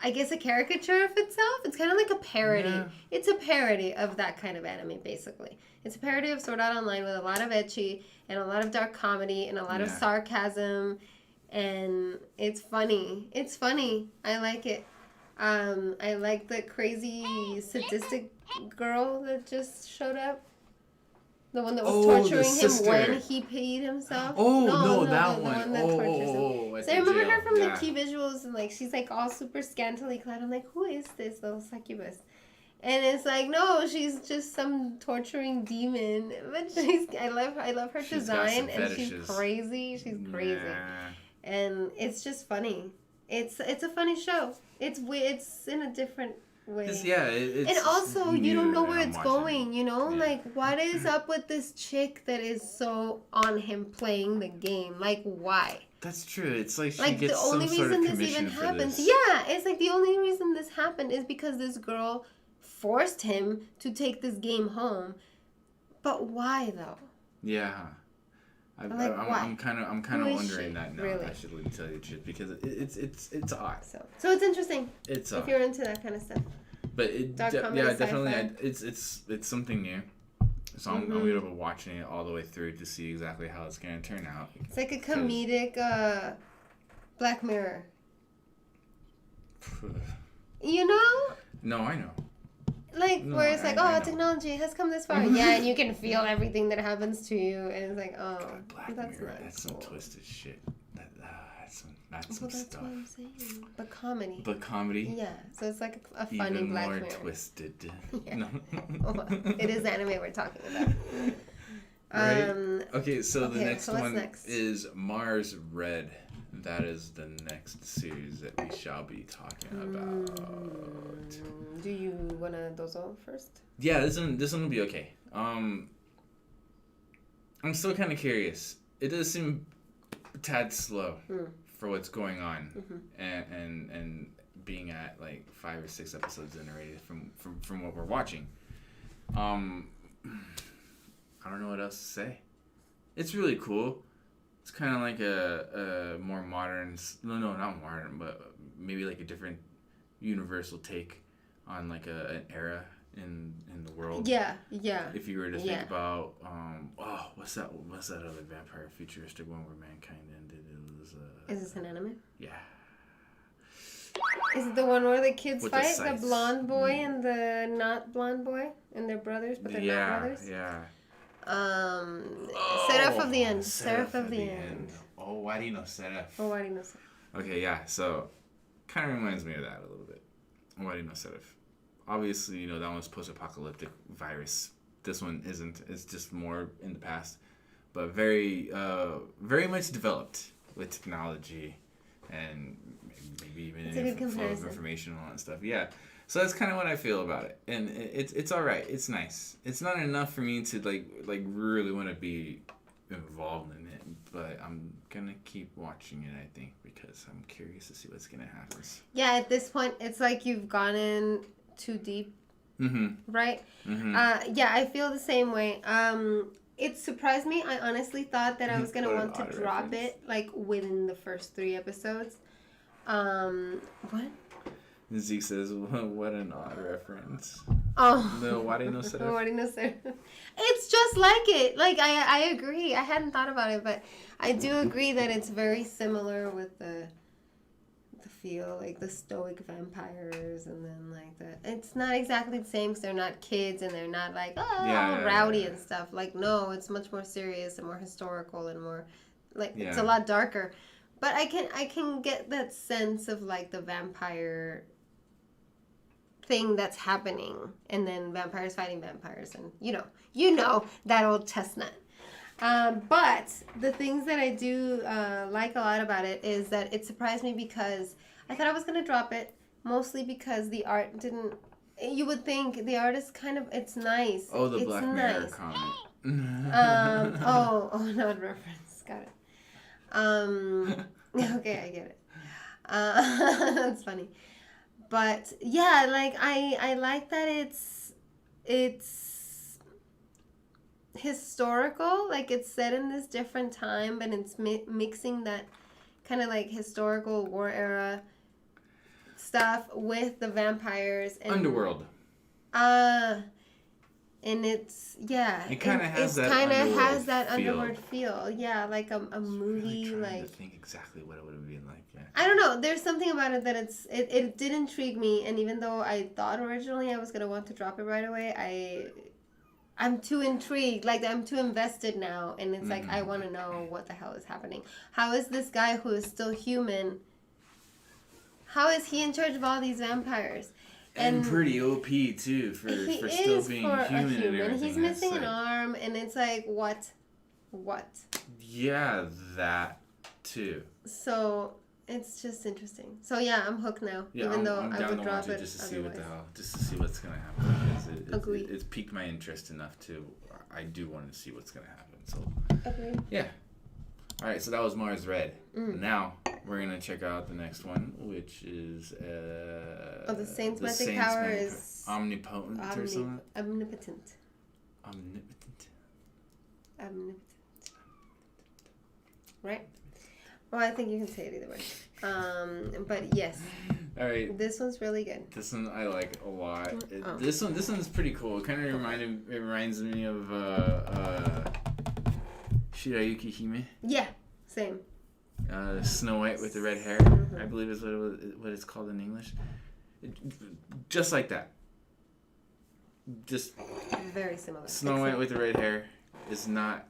I guess, a caricature of itself. It's kind of like a parody. Yeah. It's a parody of that kind of anime, basically. It's a parody of Sword Art Online with a lot of ecchi and a lot of dark comedy and a lot of sarcasm. And it's funny. It's funny. I like it. I like the crazy sadistic girl that just showed up. The one that was torturing him when he peed himself. Oh, no, that the one. one that tortures him. So I remember her from the key visuals, and like she's like all super scantily clad. I'm like, who is this little succubus? And it's like, no, she's just some torturing demon. But I love her design, and she's crazy. She's crazy, and it's just funny. It's a funny show. It's in a different way. It's and also you don't know where it's going, you know? Yeah. Like, what is up with this chick that is so on him playing the game? Like, why? That's true. It's like she gets some sort of commission for this. The only reason this even happens. Yeah, it's like the only reason this happened is because this girl forced him to take this game home. But why though? Yeah. I'm kind of wondering that now. Really? I should tell you the truth because it's odd. So it's interesting. It's if you're into that kind of stuff. But definitely, it's something new. So I'm gonna be watching it all the way through to see exactly how it's gonna turn out. It's like a comedic Black Mirror. You know? No, I know. Like, where it's like, technology has come this far. Yeah, and you can feel everything that happens to you. And it's like, oh, God, Black Mirror, that's some twisted shit. That's some stuff. That's what I'm saying. But comedy. But comedy? Yeah. So it's like a funny even Black more Mirror. Twisted. Yeah. No. It is anime we're talking about. Right? Okay, so the next one is Mars Red. That is the next series that we shall be talking about. Do you want to dozo first? Yeah, this one will be okay. I'm still kind of curious. It does seem a tad slow for what's going on, and being at like 5 or 6 episodes generated from what we're watching. I don't know what else to say. It's really cool. It's kind of like a more modern, no, not modern, but maybe like a different universal take on like an era in the world. Yeah. If you were to think about, what's that other vampire futuristic one where mankind ended? It was. Is this an anime? Yeah. Is it the one where the kids fight? The blonde boy and the not blonde boy? And they're brothers, but they're not brothers? Yeah. Seraph of the End. Seraph of the End. Oh, why do you know Seraph? Okay, yeah, so kind of reminds me of that a little bit. Why do you know Seraph? Obviously, that one's post-apocalyptic virus. This one isn't. It's just more in the past. But very much developed with technology and maybe even flow of information and all that stuff. Yeah. So that's kind of what I feel about it, and it's all right. It's nice. It's not enough for me to like really want to be involved in it, but I'm gonna keep watching it. I think because I'm curious to see what's gonna happen. Yeah, at this point, it's like you've gone in too deep, right? Yeah, I feel the same way. It surprised me. I honestly thought that I was gonna want to drop it like within the first 3 episodes. What? Zeke says, what an odd reference. Oh. No, why do you know Seraph? Why do you know Seraph? It's just like it. Like, I agree. I hadn't thought about it, but I do agree that it's very similar with the feel, like the stoic vampires, and then like it's not exactly the same because they're not kids and they're not like, all rowdy and stuff. Like, no, it's much more serious and more historical and more, like, it's a lot darker. But I can get that sense of like the vampire thing that's happening, and then vampires fighting vampires, and you know that old chestnut. But the things that I do like a lot about it is that it surprised me because I thought I was gonna drop it, mostly because the art didn't. You would think the art is kind of, it's nice. Oh, the Black Mirror comment. Not reference. Got it. Okay, I get it. That's funny. But yeah, like I like that it's historical, like it's set in this different time, but it's mixing that kind of like historical war era stuff with the vampires and Underworld. And it's It kind of has that. underworld feel. Yeah, like a movie. Really like to think exactly what it would have been like. Yeah. I don't know. There's something about it that it did intrigue me, and even though I thought originally I was gonna want to drop it right away, I'm too intrigued. Like I'm too invested now, and it's like I want to know what the hell is happening. How is this guy who is still human? How is he in charge of all these vampires? And pretty OP too for still being human and everything. He's missing an arm, and it's like what? Yeah, that too. So it's just interesting. So yeah, I'm hooked now. Yeah, even though I'm I down would to drop watch it it just to see otherwise. what the hell, just to see what's gonna happen. Agreed. It's piqued my interest enough to. I do want to see what's gonna happen. So. Agreed. Yeah. All right, so that was Mars Red. Now we're gonna check out the next one, which is the Saint's magic power is omnipotent or something. Omnipotent. Right? Well, I think you can say it either way. But yes. All right. This one's really good. This one I like a lot. This one's pretty cool. It kind of reminds me of Shirayuki Hime. Yeah, same. Snow White with the red hair, I believe is what it's called in English. Just like that. Just very similar. Snow White with the red hair is not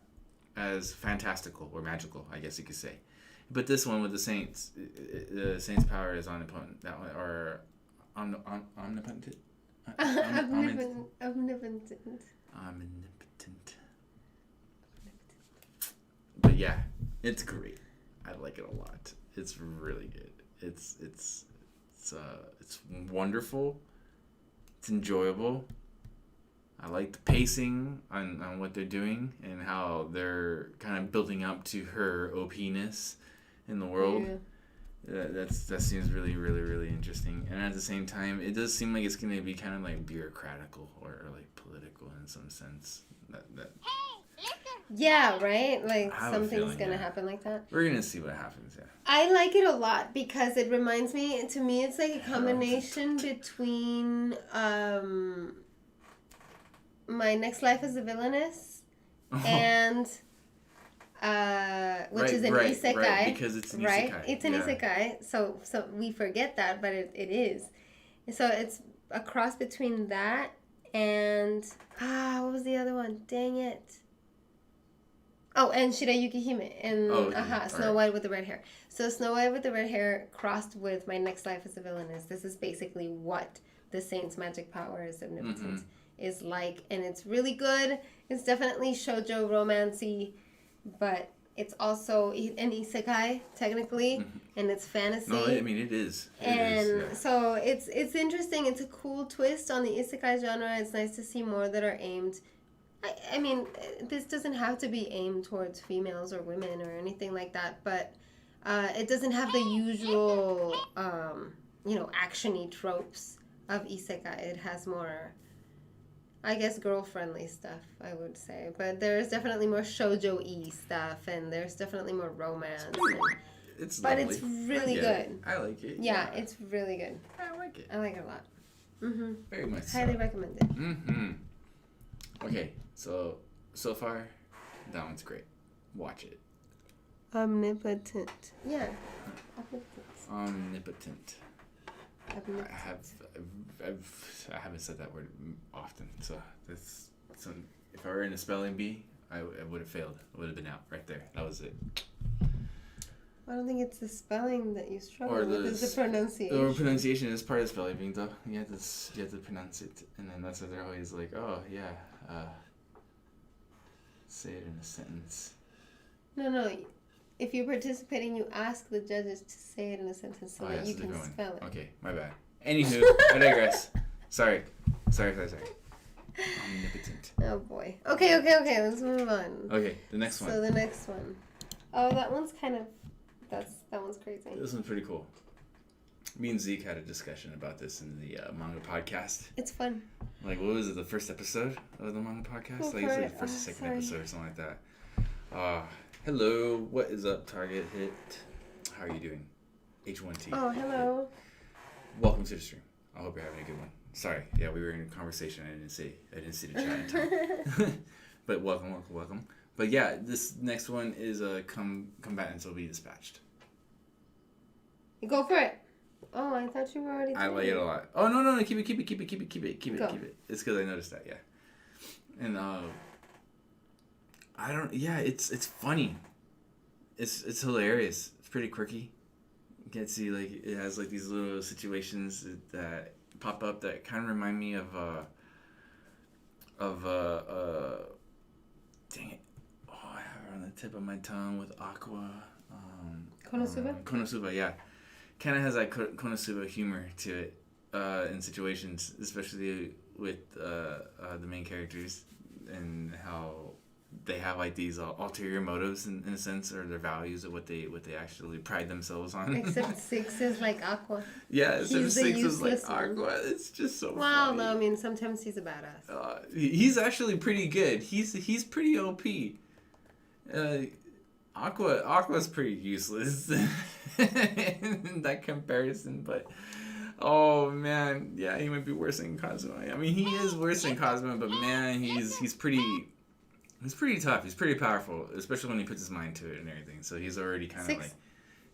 as fantastical or magical, I guess you could say. But this one with the Saints power is omnipotent. That one, or omnipotent. Omnipotent. But yeah, it's great. I like it a lot. It's really good. It's wonderful. It's enjoyable. I like the pacing on what they're doing and how they're kind of building up to her OP-ness in the world. Yeah. That seems really, really, really interesting. And at the same time, it does seem like it's going to be kind of like bureaucratical or like political in some sense. Yeah, right? Like something's going to happen like that. We're going to see what happens, yeah. I like it a lot because it reminds me, to me, it's like a combination between My Next Life as a Villainess and which is an isekai. Right, because it's an isekai. Right? It's an isekai. So we forget that, but it is. So it's a cross between that and what was the other one? Dang it. Oh, and Shirayuki Hime and Snow White with the red hair. So Snow White with the red hair crossed with My Next Life as a Villainess. This is basically what the Saint's magic powers omnipotent is like, and it's really good. It's definitely shoujo romancy, but it's also an isekai technically, and it's fantasy. No, I mean it is. So it's interesting. It's a cool twist on the isekai genre. It's nice to see more that are aimed. I mean, this doesn't have to be aimed towards females or women or anything like that, but it doesn't have the usual, action-y tropes of isekai. It has more, I guess, girl-friendly stuff, I would say. But there's definitely more shoujo-y stuff, and there's definitely more romance. But it's really good. I like it. Yeah, it's really good. I like it. I like it a lot. Very much Highly recommend it. Okay, so far, that one's great. Watch it. Omnipotent. Yeah. Omnipotent. I haven't said that word often, so if I were in a spelling bee, I would have failed. I would have been out right there. That was it. I don't think it's the spelling that you struggle with. It's the pronunciation. The pronunciation is part of the spelling bee, though. You have to pronounce it, and then that's what they're always like. Oh yeah, say it in a sentence. No. If you're participating, you ask the judges to say it in a sentence so that you can spell it. Okay, my bad. Anywho, I digress. Sorry. Omnipotent. Oh boy. Okay. Let's move on. Okay, the next one. So the next one. Oh, that one's that one's crazy. This one's pretty cool. Me and Zeke had a discussion about this in the manga podcast. It's fun. Like, what was it? The first episode of the manga podcast? Like, it's the first or second episode or something like that. Hello, what is up, Target Hit? How are you doing? H1T. Oh, hello. welcome to the stream. I hope you're having a good one. Sorry, yeah, we were in a conversation. I didn't see the chat in time. But welcome. But yeah, this next one is combatants will be dispatched. Go for it. Oh, I thought you were already. I like it a lot. Oh no, keep it. It's because I noticed that, yeah. And I don't. Yeah, it's funny. It's hilarious. It's pretty quirky. You can see like it has like these little situations that pop up that kind of remind me of dang it. Oh, I have it on the tip of my tongue with Aqua. Konosuba, yeah. Kind of has that Konosuba humor to it in situations, especially with the main characters and how they have like these ulterior motives in a sense, or their values of what they actually pride themselves on. Except 6 is like Aqua. Yeah, except 6 is like Aqua. One. It's just so wow, funny. no, I mean sometimes he's a badass. He's actually pretty good. He's pretty OP. Aqua's pretty useless in that comparison, but oh man, yeah, he might be worse than Kazuma. I mean, he is worse than Kazuma, but man, he's pretty tough. He's pretty powerful, especially when he puts his mind to it and everything. So he's already kind of like,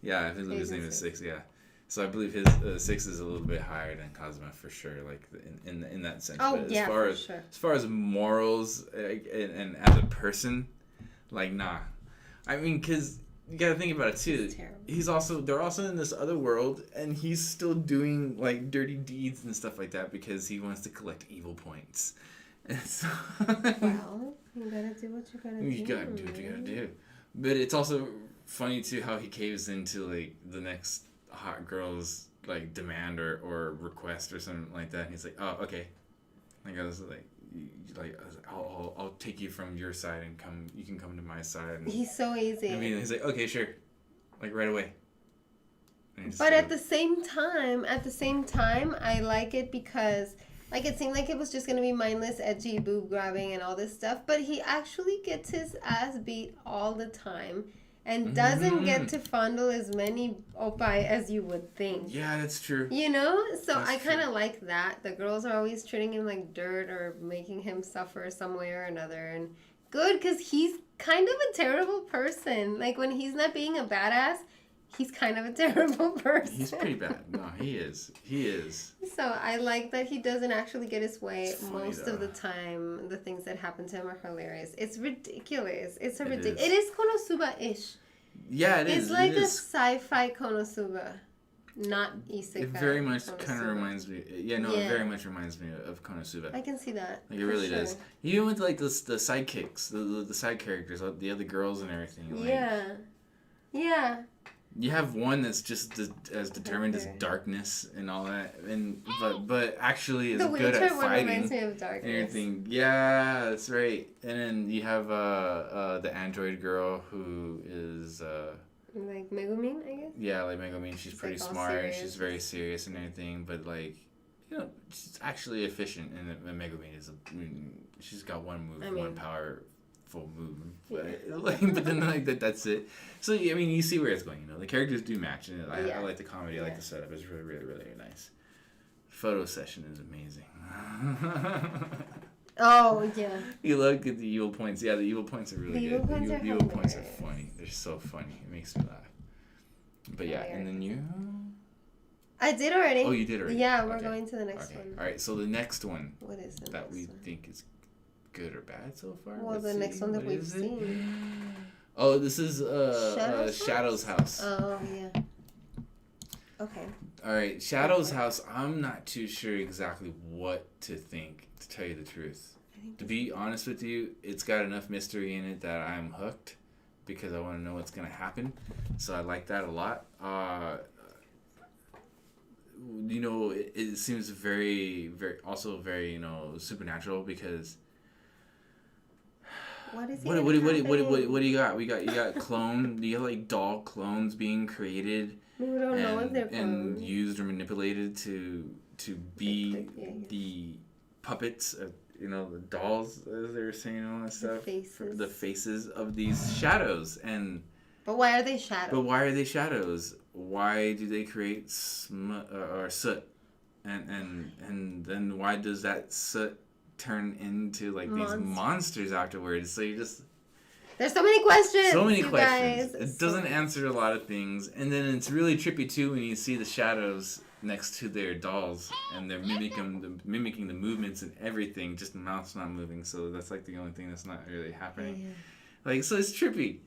yeah, I believe his name is 6. Yeah, so I believe his 6 is a little bit higher than Kazuma for sure, like in that sense. Oh but yeah, for sure. As far as morals and as a person, like nah. I mean, because you gotta think about it too. They're also in this other world, and he's still doing like dirty deeds and stuff like that because he wants to collect evil points. And so, well, you gotta do what you gotta do. You gotta do what you gotta do. But it's also funny too how he caves into like the next hot girl's like demand or request or something like that. And he's like, oh, okay. Like I was like. I'll take you from your side and you can come to my side. And, he's so easy. I mean, he's like, okay, sure, like right away. But at the same time, I like it because like it seemed like it was just gonna be mindless, edgy, boob grabbing and all this stuff. But he actually gets his ass beat all the time. And doesn't get to fondle as many oppai as you would think. Yeah, that's true. You know? So that's I kind of like that. The girls are always treating him like dirt or making him suffer some way or another. And good, because he's kind of a terrible person. Like, when he's not being a badass, he's kind of a terrible person. He's pretty bad. No, he is. He is. So I like that he doesn't actually get his way most of the time. The things that happen to him are hilarious. It's ridiculous. It is Konosuba-ish. Yeah, it is. It's like a sci-fi Konosuba, not isekai. It very much kind of reminds me. Yeah, no, it very much reminds me of Konosuba. I can see that. Like, it really does. Even with like the sidekicks, the side characters, the other girls and everything. Like, yeah. You have one that's just as determined as darkness and all that, but actually is good at fighting reminds me of darkness. And everything. Yeah, that's right. And then you have the android girl who is like Megumin, I guess. Yeah, like Megumin. She's pretty like smart and she's very serious and everything, but like, you know, she's actually efficient. And Megumin she's got one move, one power. Full move, but then like that's it. So I mean, you see where it's going. You know, the characters do match, and I like the comedy. I like the setup. It's really, really, really nice. Photo session is amazing. Oh yeah. You look at the evil points. Yeah, the evil points are really good. The evil points are funny. They're so funny. It makes me laugh. But yeah, and then you. I did already. Oh, you did already. Yeah, we're going to the next one. All right. So the next one. What is the that we think is good or bad so far? Well, the next one that we've seen. Oh, this is Shadow's House. Oh, yeah. Okay. All right, Shadow's House. I'm not too sure exactly what to think, to tell you the truth. To be honest with you, it's got enough mystery in it that I'm hooked because I want to know what's going to happen. So I like that a lot. You know, it seems very, very, also very, you know, supernatural because... What do you got? You got clone. You got like doll clones being created. We don't know if they're clones. And used or manipulated to be the puppets of, you know, the dolls, as they were saying, all that stuff. The faces of these shadows. But why are they shadows? why do they create or soot, and then why does that soot turn into like these monsters afterwards? So you just there's so many questions. So many questions. Guys. It doesn't answer a lot of things, and then it's really trippy too when you see the shadows next to their dolls, and they're mimicking the movements and everything. Just the mouth's not moving, so that's like the only thing that's not really happening. Yeah. Like, so it's trippy.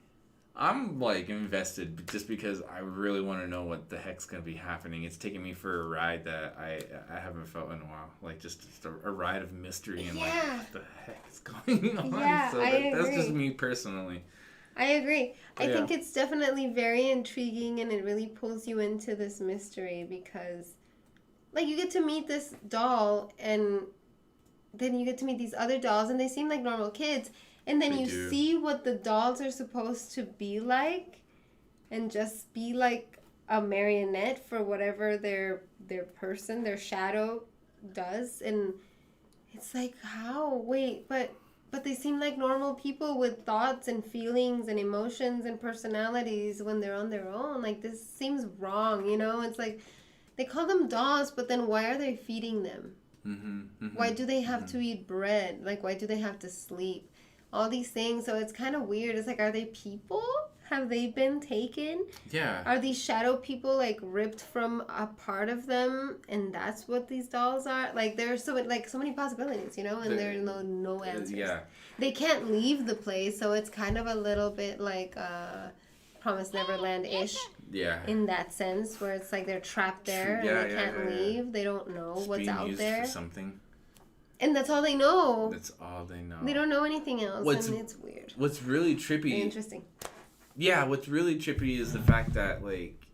I'm like invested just because I really want to know what the heck's gonna be happening. It's taking me for a ride that I haven't felt in a while. Like just a ride of mystery and like what the heck is going on. Yeah, so that's just me personally. I agree. I think it's definitely very intriguing, and it really pulls you into this mystery because, like, you get to meet this doll, and then you get to meet these other dolls, and they seem like normal kids. And then see what the dolls are supposed to be like, and just be like a marionette for whatever their person, their shadow does. And it's like, how? Wait, but they seem like normal people with thoughts and feelings and emotions and personalities when they're on their own. Like, this seems wrong, you know? It's like, they call them dolls, but then why are they feeding them? Why do they have to eat bread? Like, why do they have to sleep? All these things. So it's kind of weird. It's like, are they people? Have they been taken? Yeah. Are these shadow people like ripped from a part of them, and that's what these dolls are? Like, there's so many possibilities, you know, and there's no answers. Yeah. They can't leave the place, so it's kind of a little bit like Promised Neverland-ish. Yeah. In that sense, where it's like they're trapped there and they can't leave. They don't know what's out there. For something. And that's all they know. That's all they know. They don't know anything else, and it's weird. What's really trippy... Very interesting. Yeah, what's really trippy is the fact that, like,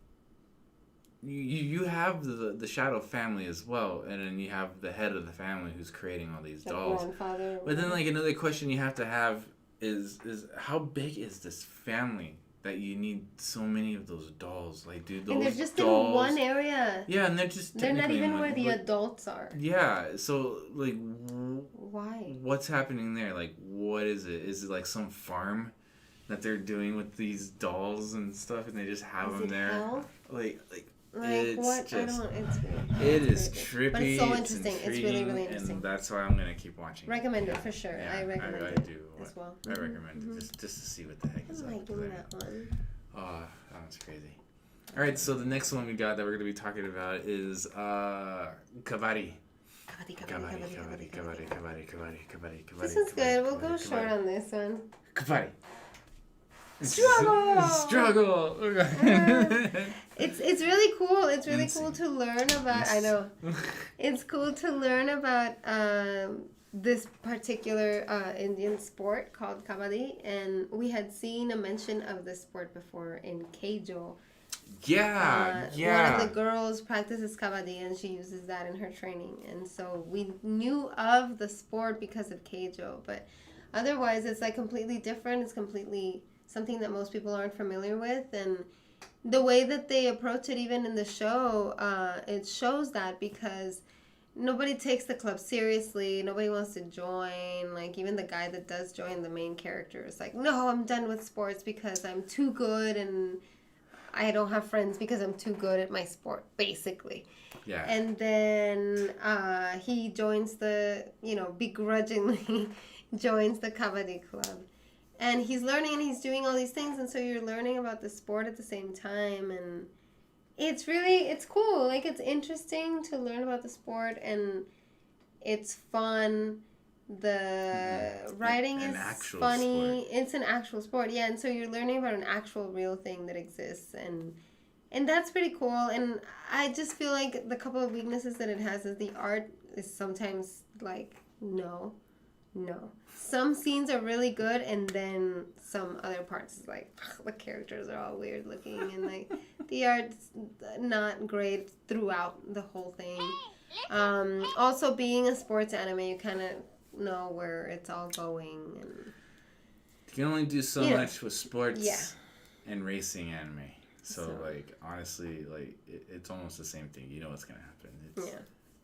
you have the Shadow family as well, and then you have the head of the family who's creating all these dolls. Grandfather. But then, like, another question you have to have is how big is this family that you need so many of those dolls? Like, dude, those dolls... And they're just in one area. Yeah, and they're just... They're not even where the adults are. Yeah, so, like... Why? What's happening there? Like, what is it? Is it, like, some farm that they're doing with these dolls and stuff, and they just have them there? Hell? Like it's what? Just... It's weird. It is trippy. But it's so interesting. It's really, really interesting. And that's why I'm going to keep watching. Recommend it, for sure. Yeah, I recommend it do as well. I recommend it just to see what the heck is up there. That one. Oh, that one's crazy. All right, so the next one we got that we're going to be talking about is Kabaddi. Kabaddi. This is good. We'll go short on this one. Kabaddi. Struggle. It's really cool. It's really cool to learn about. I know. It's cool to learn about this particular Indian sport called Kabaddi, and we had seen a mention of this sport before in Keijo. Yeah. One of the girls practices Kabaddi, and she uses that in her training, and so we knew of the sport because of Keijo, but otherwise it's like completely different. It's completely something that most people aren't familiar with, and the way that they approach it, even in the show, it shows that because nobody takes the club seriously. Nobody wants to join. Like, even the guy that does join, the main character, is like, no, I'm done with sports because I'm too good, and I don't have friends because I'm too good at my sport, basically. Yeah. And then he joins begrudgingly joins the Kabaddi club. And he's learning and he's doing all these things, and so you're learning about the sport at the same time, and it's cool. Like, it's interesting to learn about the sport, and it's fun. The writing is funny. Sport. It's an actual sport, yeah, and so you're learning about an actual real thing that exists, and that's pretty cool. And I just feel like the couple of weaknesses that it has is the art is sometimes like, no. Some scenes are really good, and then some other parts is like, the characters are all weird looking, and like the art's not great throughout the whole thing. Also, being a sports anime, you kind of know where it's all going, and you can only do so much with sports and racing anime. So like, honestly, like it's almost the same thing. You know what's gonna happen. It's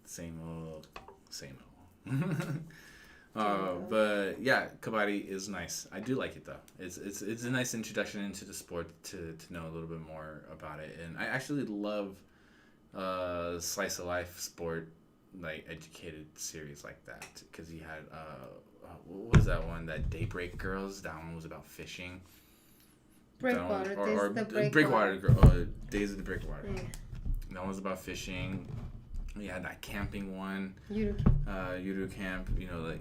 same old. But yeah, kabaddi is nice. I do like it though. It's a nice introduction into the sport to know a little bit more about it. And I actually love slice of life sport like educated series like that because you had what was that one, that Daybreak Girls? That one was about fishing. Breakwater, or the Breakwater Days of the Breakwater. Yeah. That one was about fishing. We had that camping one. Judo camp. You know, like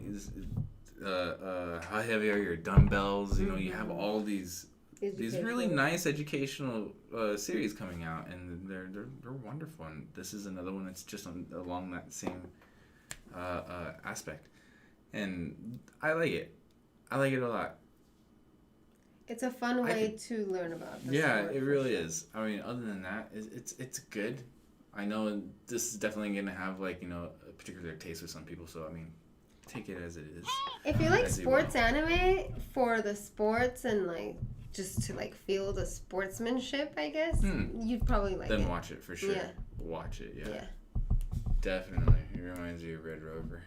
how heavy are your dumbbells? You know, you have all these really nice educational series coming out, and they're wonderful. And this is another one that's just along that same aspect, and I like it. I like it a lot. It's a fun way to learn about the sport. It really is. I mean, other than that, it's good. I know this is definitely going to have, like, you know, a particular taste for some people, so, I mean, take it as it is. If you like sports anime for the sports and, like, just to, like, feel the sportsmanship, I guess, you'd probably like it. Then watch it, for sure. Yeah. Watch it, yeah. Definitely. It reminds me of Red Rover.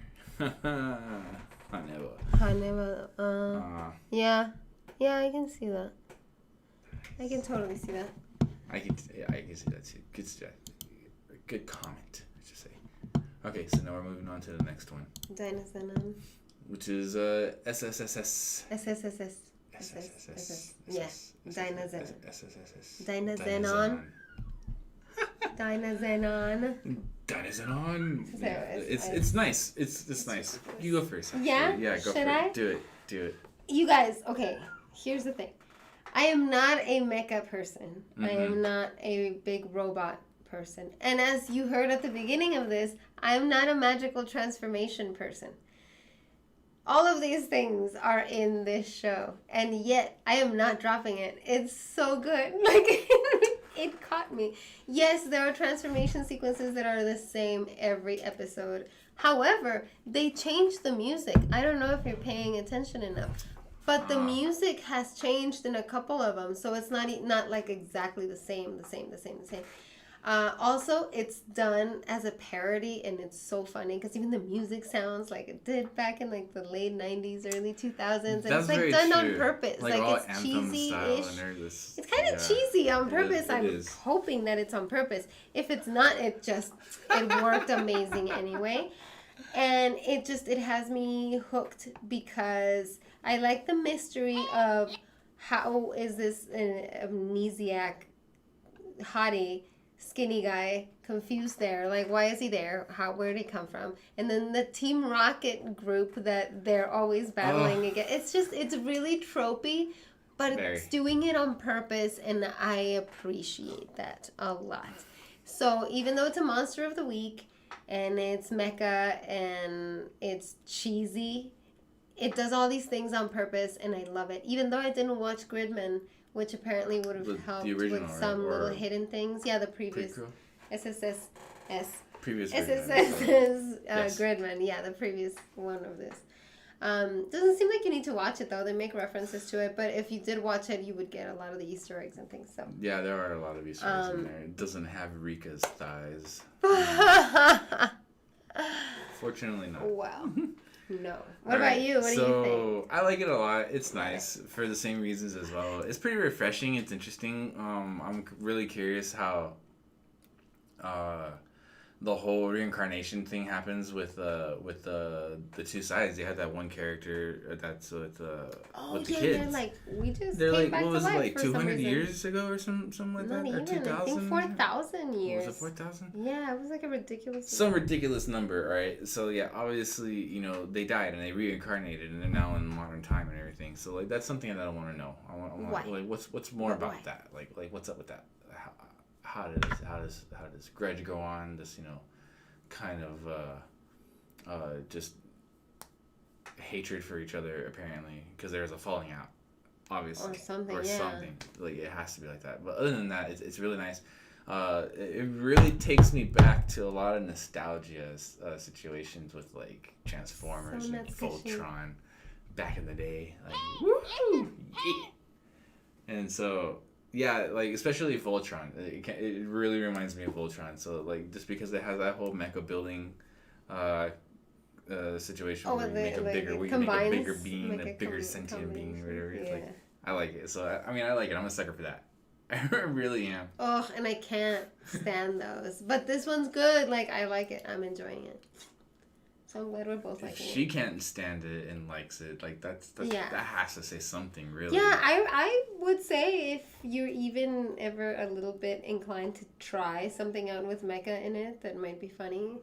Haneba. Yeah. Yeah, I can see that. I can totally see that. I can see that too. Good comment, I should say. Okay, so now we're moving on to the next one. Dynazenon. Which is SSSS. SSSS. Yeah. Dynazenon. Dynazenon. It's nice. It's nice. You go first. Yeah? Yeah, go for it. Do it. You guys, okay, here's the thing. I am not a mecha person. I am not a big robot person. And as you heard at the beginning of this, I am not a magical transformation person. All of these things are in this show, and yet I am not dropping it. It's so good. Like, it caught me. Yes, there are transformation sequences that are the same every episode. However, they changed the music. I don't know if you're paying attention enough. But the music has changed in a couple of them, so it's not like exactly the same. Also, it's done as a parody, and it's so funny because even the music sounds like it did back in like the late 90s, early 2000s, and it's like done on purpose. Like it's cheesy-ish. It's kind of cheesy on purpose. I'm hoping that it's on purpose. If it's not, it worked amazing anyway. And it has me hooked because I like the mystery of how is this amnesiac hottie skinny guy confused there? Like, why is he there? Where did he come from? And then the Team Rocket group that they're always battling against. It's really tropey, but it's doing it on purpose, and I appreciate that a lot. So even though it's a monster of the week, and it's mecha, and it's cheesy, it does all these things on purpose, and I love it. Even though I didn't watch Gridman, which apparently would have helped with some little hidden things. Yeah, the previous SSS. Previous SSS Gridman. Yeah, the previous one of this. Doesn't seem like you need to watch it, though. They make references to it, but if you did watch it, you would get a lot of the Easter eggs and things. So yeah, there are a lot of Easter eggs in there. It doesn't have Rika's thighs. Fortunately not. Wow. No. What about you? What do you think? I like it a lot. It's nice for the same reasons as well. It's pretty refreshing. It's interesting. I'm really curious how the whole reincarnation thing happens with the two sides. They had that one character that's with the kids. They're like, came back what was to life it, like 200 reason. years ago or something like Not that? even. Or 2000? I think 4,000 years. Was it 4,000? Yeah, it was like a ridiculous Some ridiculous number, right? So yeah, obviously, you know, they died and they reincarnated and they're now in modern time and everything. So like that's something that I want to know. I want like what's more about that? Like what's up with that? How does grudge go on? This, you know, kind of just hatred for each other, apparently, because there's a falling out, obviously, or something. Like it has to be like that. But other than that, it's really nice. It really takes me back to a lot of nostalgia situations with like Transformers and Voltron back in the day, like woo, yeah. And so yeah, like especially Voltron, it really reminds me of Voltron. So like just because it has that whole mecha building situation where you make a bigger being, a bigger sentient being, or whatever. It's like, I like it. So I mean, I like it. I'm a sucker for that. I really am. Oh, and I can't stand those. But this one's good. Like, I like it. I'm enjoying it. So I'm glad we're both liking it. She can't stand it and likes it. Like, that has to say something, really. Yeah, I would say if you're even ever a little bit inclined to try something out with mecha in it that might be funny.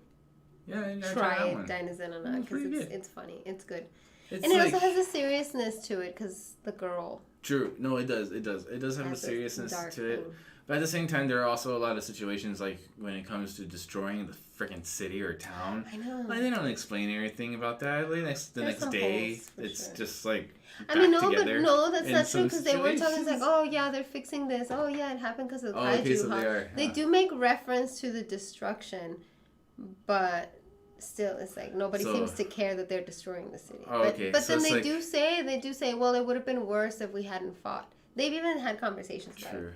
Yeah, you gotta try it, Dynazenana, because it's funny. It's good. It's and it also has a seriousness to it, because the girl. True. No, it does. It does have a seriousness to it. But at the same time, there are also a lot of situations, like, when it comes to destroying the freaking city or town. I know. Like, they don't explain anything about that. Like, the next day, it's just, like, I mean, that's not true, because they were talking, like, oh, yeah, they're fixing this. Oh, yeah, it happened because of the kaiju. Okay, so they do make reference to the destruction, but still, it's like nobody seems to care that they're destroying the city. But then they do say, well, it would have been worse if we hadn't fought. They've even had conversations about it.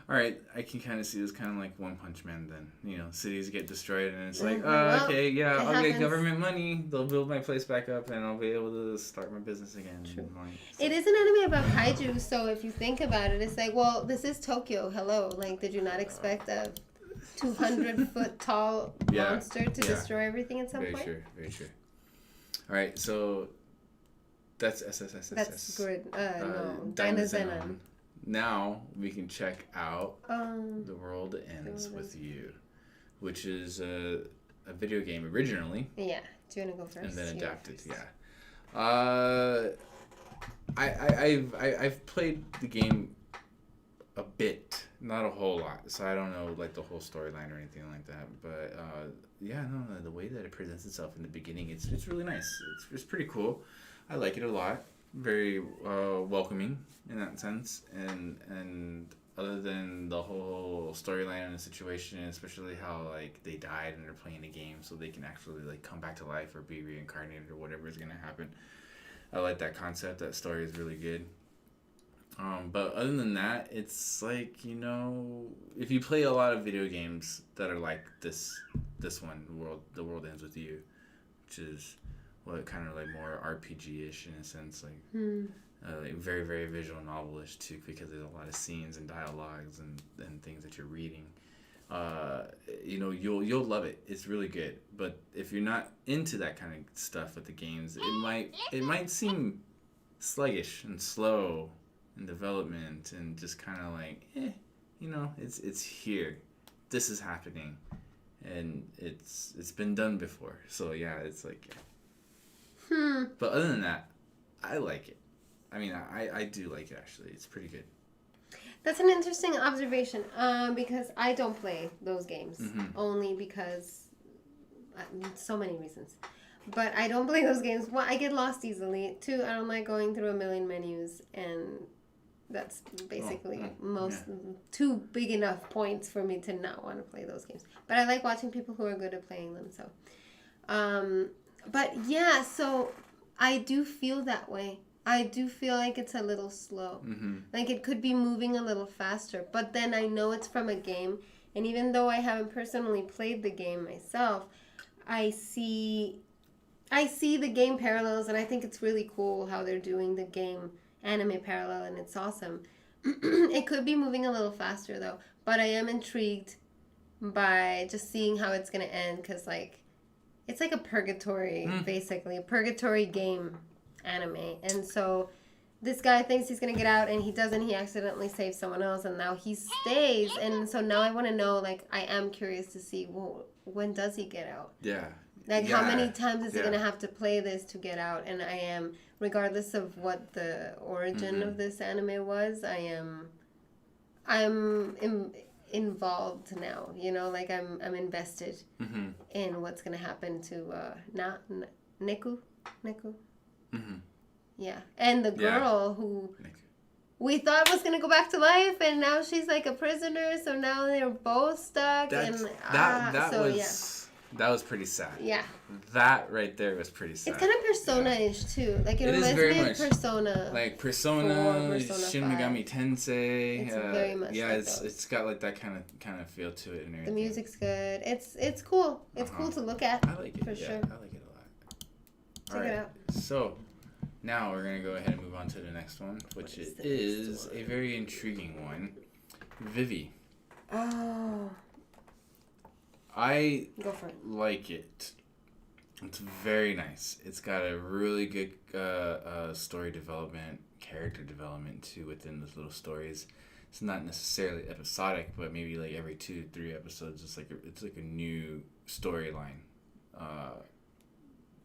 All right, I can kind of see this kind of like One Punch Man then. You know, cities get destroyed and it's like, okay, yeah, I'll get government money. They'll build my place back up and I'll be able to start my business again. True. It is an anime about kaiju, so if you think about it, it's like, well, this is Tokyo. Hello. Like, did you not expect a 200-foot tall monster to destroy everything at some point? Very true. All right, so that's SSSS. That's good. No, Dynazenon. Now we can check out The World Ends With You, which is a video game originally. Yeah. Do you want to go first? And then adapted. Yeah. I've played the game a bit, not a whole lot, so I don't know like the whole storyline or anything like that. But the way that it presents itself in the beginning, it's really nice. It's pretty cool. I like it a lot. Very welcoming in that sense, and other than the whole storyline and the situation, especially how like they died and they're playing the game so they can actually like come back to life or be reincarnated or whatever is gonna happen. I like that concept. That story is really good. But other than that, it's like, you know, if you play a lot of video games that are like this one, The World Ends With You, which is kind of like more RPG-ish in a sense, like very, very visual novel-ish too, because there's a lot of scenes and dialogues and things that you're reading. You know, you'll love it. It's really good. But if you're not into that kind of stuff with the games, it might seem sluggish and slow in development and just kind of like, you know, it's here. This is happening, and it's been done before. So yeah, it's like. But other than that, I like it. I mean, I do like it, actually. It's pretty good. That's an interesting observation, because I don't play those games, only because so many reasons. But I don't play those games. One, I get lost easily. Two, I don't like going through a million menus, and that's basically two big enough points for me to not want to play those games. But I like watching people who are good at playing them, so... But yeah, so I do feel that way. I do feel like it's a little slow. Like it could be moving a little faster. But then I know it's from a game. And even though I haven't personally played the game myself, I see the game parallels. And I think it's really cool how they're doing the game anime parallel. And it's awesome. It could be moving a little faster though. But I am intrigued by just seeing how it's going to end. Because like... It's like a purgatory, basically. A purgatory game anime. And so this guy thinks he's going to get out, and he doesn't. He accidentally saves someone else, and now he stays. And so now I want to know, like, I am curious to see, well, when does he get out? Yeah. Like, how many times is he going to have to play this to get out? And I am, regardless of what the origin of this anime was, I'm involved now, you know, like I'm invested in what's gonna happen to Neku. Yeah, and the girl who we thought was gonna go back to life, and now she's like a prisoner. So now they're both stuck, that was pretty sad. Yeah. That right there was pretty sad. It's kind of Persona-ish too. Like it reminds me of Persona. Like Persona, Shin Megami Tensei. It's very much it's got like that kind of feel to it and everything. The music's good. It's cool. It's cool to look at. I like it. For sure. I like it a lot. Check it out. So, now we're going to go ahead and move on to the next one, which is a very intriguing one. Vivi. Oh. I go for it. Like it. It's very nice. It's got a really good story development, character development too within those little stories. It's not necessarily episodic, but maybe like every 2-3 episodes, it's like a new storyline,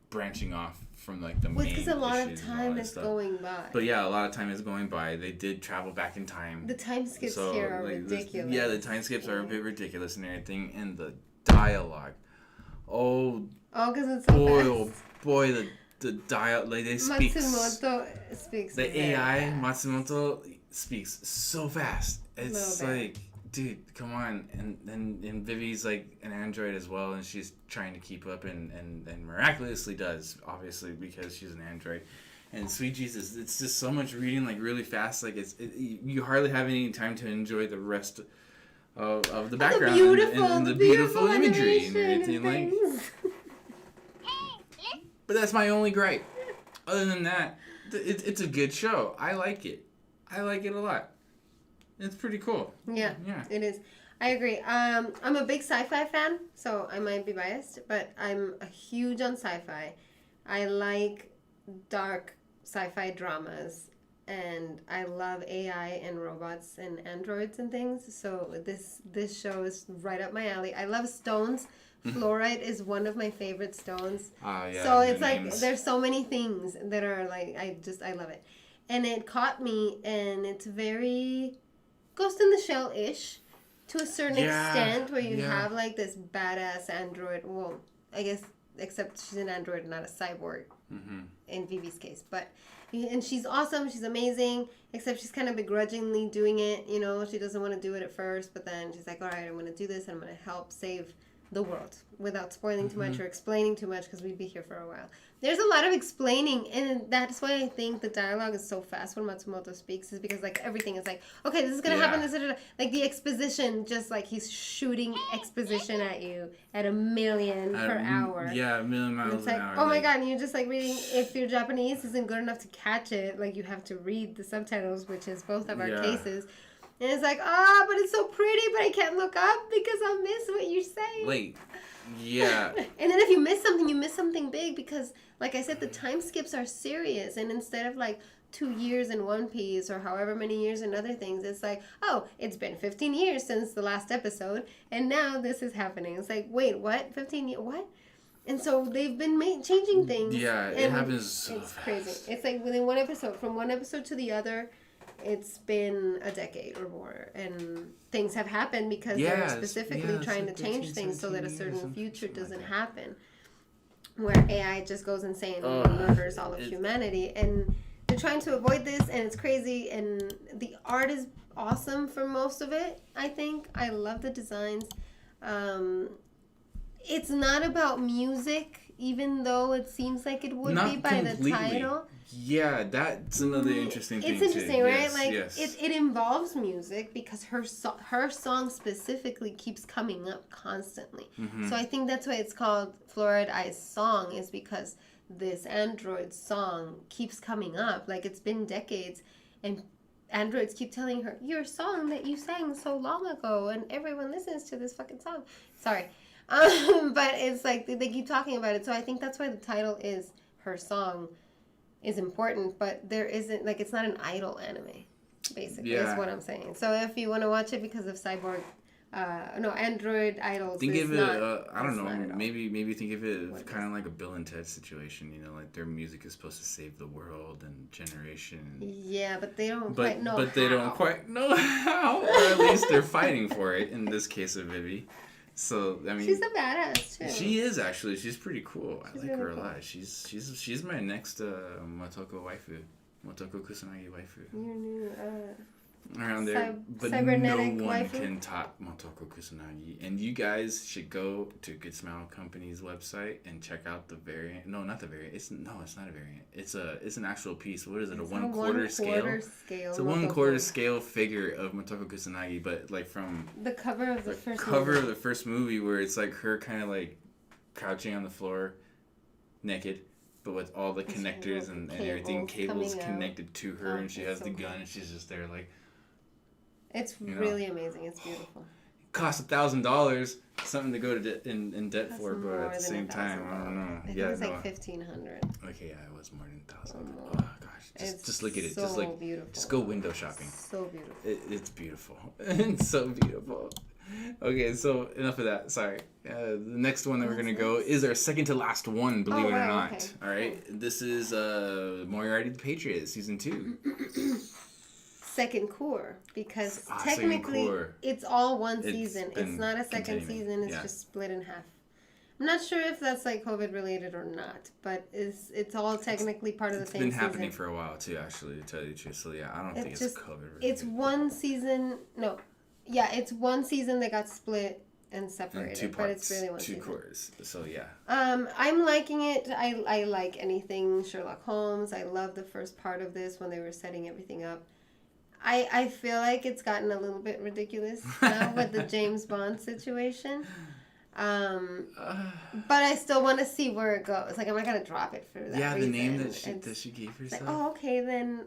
branching off from like the main. Because a lot of time is going by. But yeah, a lot of time is going by. They did travel back in time. The time skips here are ridiculous. Yeah, the time skips are a bit ridiculous and everything, and the dialogue. Because it's so fast. Boy, the dialogue, like they speak. Matsumoto speaks. The AI Matsumoto speaks so fast. It's like, dude, come on. And Vivi's like an android as well, and she's trying to keep up and miraculously does, obviously, because she's an android. And sweet Jesus, it's just so much reading, like really fast. Like you hardly have any time to enjoy the rest of the background and the beautiful imagery and everything. Like, but that's my only gripe. Other than that, it's a good show. I like it. I like it a lot. It's pretty cool. Yeah, it is. I agree. I'm a big sci-fi fan, so I might be biased, but I'm a huge on sci-fi. I like dark sci-fi dramas, and I love AI and robots and androids and things. So this show is right up my alley. I love stones. Fluorite is one of my favorite stones. So it's like there's so many things that are like I love it. And it caught me, and it's very Ghost in the Shell-ish to a certain extent, where you have like this badass android. Well, I guess except she's an android, not a cyborg in Vivi's case. And she's awesome. She's amazing. Except she's kind of begrudgingly doing it. You know, she doesn't want to do it at first, but then she's like, all right, I'm going to do this. And I'm going to help save the world without spoiling too much or explaining too much, because we'd be here for a while. There's a lot of explaining, and that's why I think the dialogue is so fast when Matsumoto speaks, is because like everything is like, okay, this is gonna happen, like the exposition, just like he's shooting exposition at you at 1,000,000 per hour. Yeah, 1,000,000 miles it's like, an hour. Oh my god, and you're just like reading. If your Japanese isn't good enough to catch it, like you have to read the subtitles, which is both of our cases. And it's like, but it's so pretty, but I can't look up because I'll miss what you're saying. Like, yeah. And then if you miss something big, because, like I said, the time skips are serious. And instead of, like, 2 years in One Piece or however many years in other things, it's like, it's been 15 years since the last episode, and now this is happening. It's like, wait, what? 15 years? What? And so they've been changing things. Yeah, it happens so It's fast. crazy. It's like within one episode, from one episode to the other, it's been a decade or more, and things have happened because they're specifically trying to change things so that a certain future doesn't happen, where AI just goes insane and murders all of humanity. And they're trying to avoid this, and it's crazy. And the art is awesome for most of it, I think. I love the designs. It's not about music, even though it seems like it would be by the title. Yeah, that's another interesting thing. It's interesting, too. right? It involves music because her song specifically keeps coming up constantly. So I think that's why it's called Fluoride Eye's Song, is because this android song keeps coming up. Like, it's been decades, and androids keep telling her, your song that you sang so long ago, and everyone listens to this fucking song. Sorry. But it's like they keep talking about it. So I think that's why the title is Her Song is important, but there isn't, like, it's not an idol anime, basically, is what I'm saying. So if you want to watch it because of cyborg, android idols, think of it, I don't know, maybe think of it kind of like a Bill and Ted situation, you know, like their music is supposed to save the world and generation. Yeah, but they don't quite know But they don't quite know how, or at least they're fighting for it, in this case of Vivi. So I mean, she's a badass too. She is actually. She's pretty cool. I like really her a cool. lot. She's my next Motoko waifu, Motoko Kusanagi waifu. Your new around there, but no cybernetic one waifu? can top Motoko Kusanagi. And you guys should go to Good Smile Company's website and check out the variant. No, not the variant. It's not a variant. It's an actual piece. What is it? It's a 1/4 scale? It's a 1/4 scale figure of Motoko Kusanagi, but like from the cover of the first movie, where it's like her kind of like crouching on the floor, naked, but with all the connectors and everything, cables connected to her, and she has the gun, and she's just there like. It's really amazing. It's beautiful. Cost $1,000, something to go to in debt for, but at the same time, I don't know. I think it's like $1,500. Okay, yeah, it was more than 1,000. Oh gosh, just look at it. Just like beautiful. Just go window shopping. So beautiful. It's beautiful. It's so beautiful. Okay, so enough of that. Sorry. The next one that we're gonna go is our second to last one. Believe it or not. Okay. All right. Cool. This is Moriarty the Patriot, season 2. Second core, because technically it's all one season. It's not a second season. It's just split in half. I'm not sure if that's like COVID related or not, but it's all technically part of the same season. It's been happening for a while too, actually, to tell you the truth. So yeah, I don't think it's COVID related. It's one season. No, yeah, it's one season that got split and separated, 2 parts, but it's really one two season. cores. So yeah. I'm liking it. I like anything Sherlock Holmes. I love the first part of this when they were setting everything up. I feel like it's gotten a little bit ridiculous now with the James Bond situation. But I still want to see where it goes. Like, I'm not going to drop it for that reason. Yeah, the name that she gave herself. Like, oh, okay, then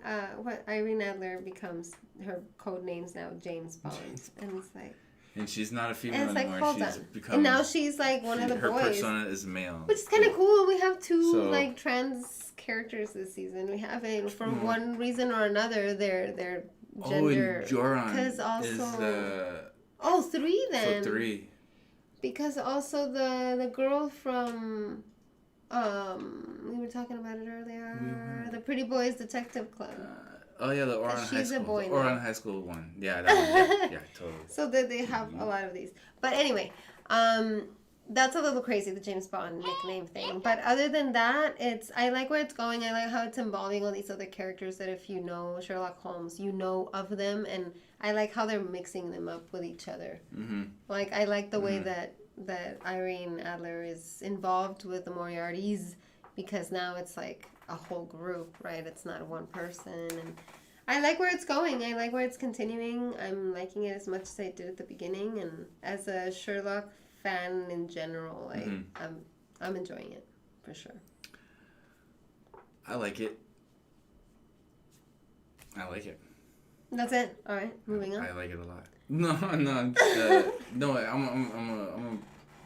Irene Adler becomes, her code name's now James Bond. And it's like... And she's not a female anymore. Hold on. And now she's like one of the her boys. Her persona is male. Which is kind of cool. We have two like trans characters this season. We have it for one reason or another. Their gender. And Joran because also is 3 then. So 3. Because also the girl from we were talking about it earlier. The Pretty Boys Detective Club. The Oran High School. She's a boy now. Oran High School one. Yeah, that one. Yeah, totally. So they have a lot of these. But anyway, that's a little crazy, the James Bond nickname thing. But other than that, I like where it's going. I like how it's involving all these other characters that if you know Sherlock Holmes, you know of them. And I like how they're mixing them up with each other. Mm-hmm. Like, I like the way that Irene Adler is involved with the Moriartys, because now it's like a whole group, right? It's not one person. And I like where it's going. I like where it's continuing. I'm liking it as much as I did at the beginning. And as a Sherlock fan in general, I'm enjoying it for sure. I like it. That's it. All right, moving on. I like it a lot. No, I'm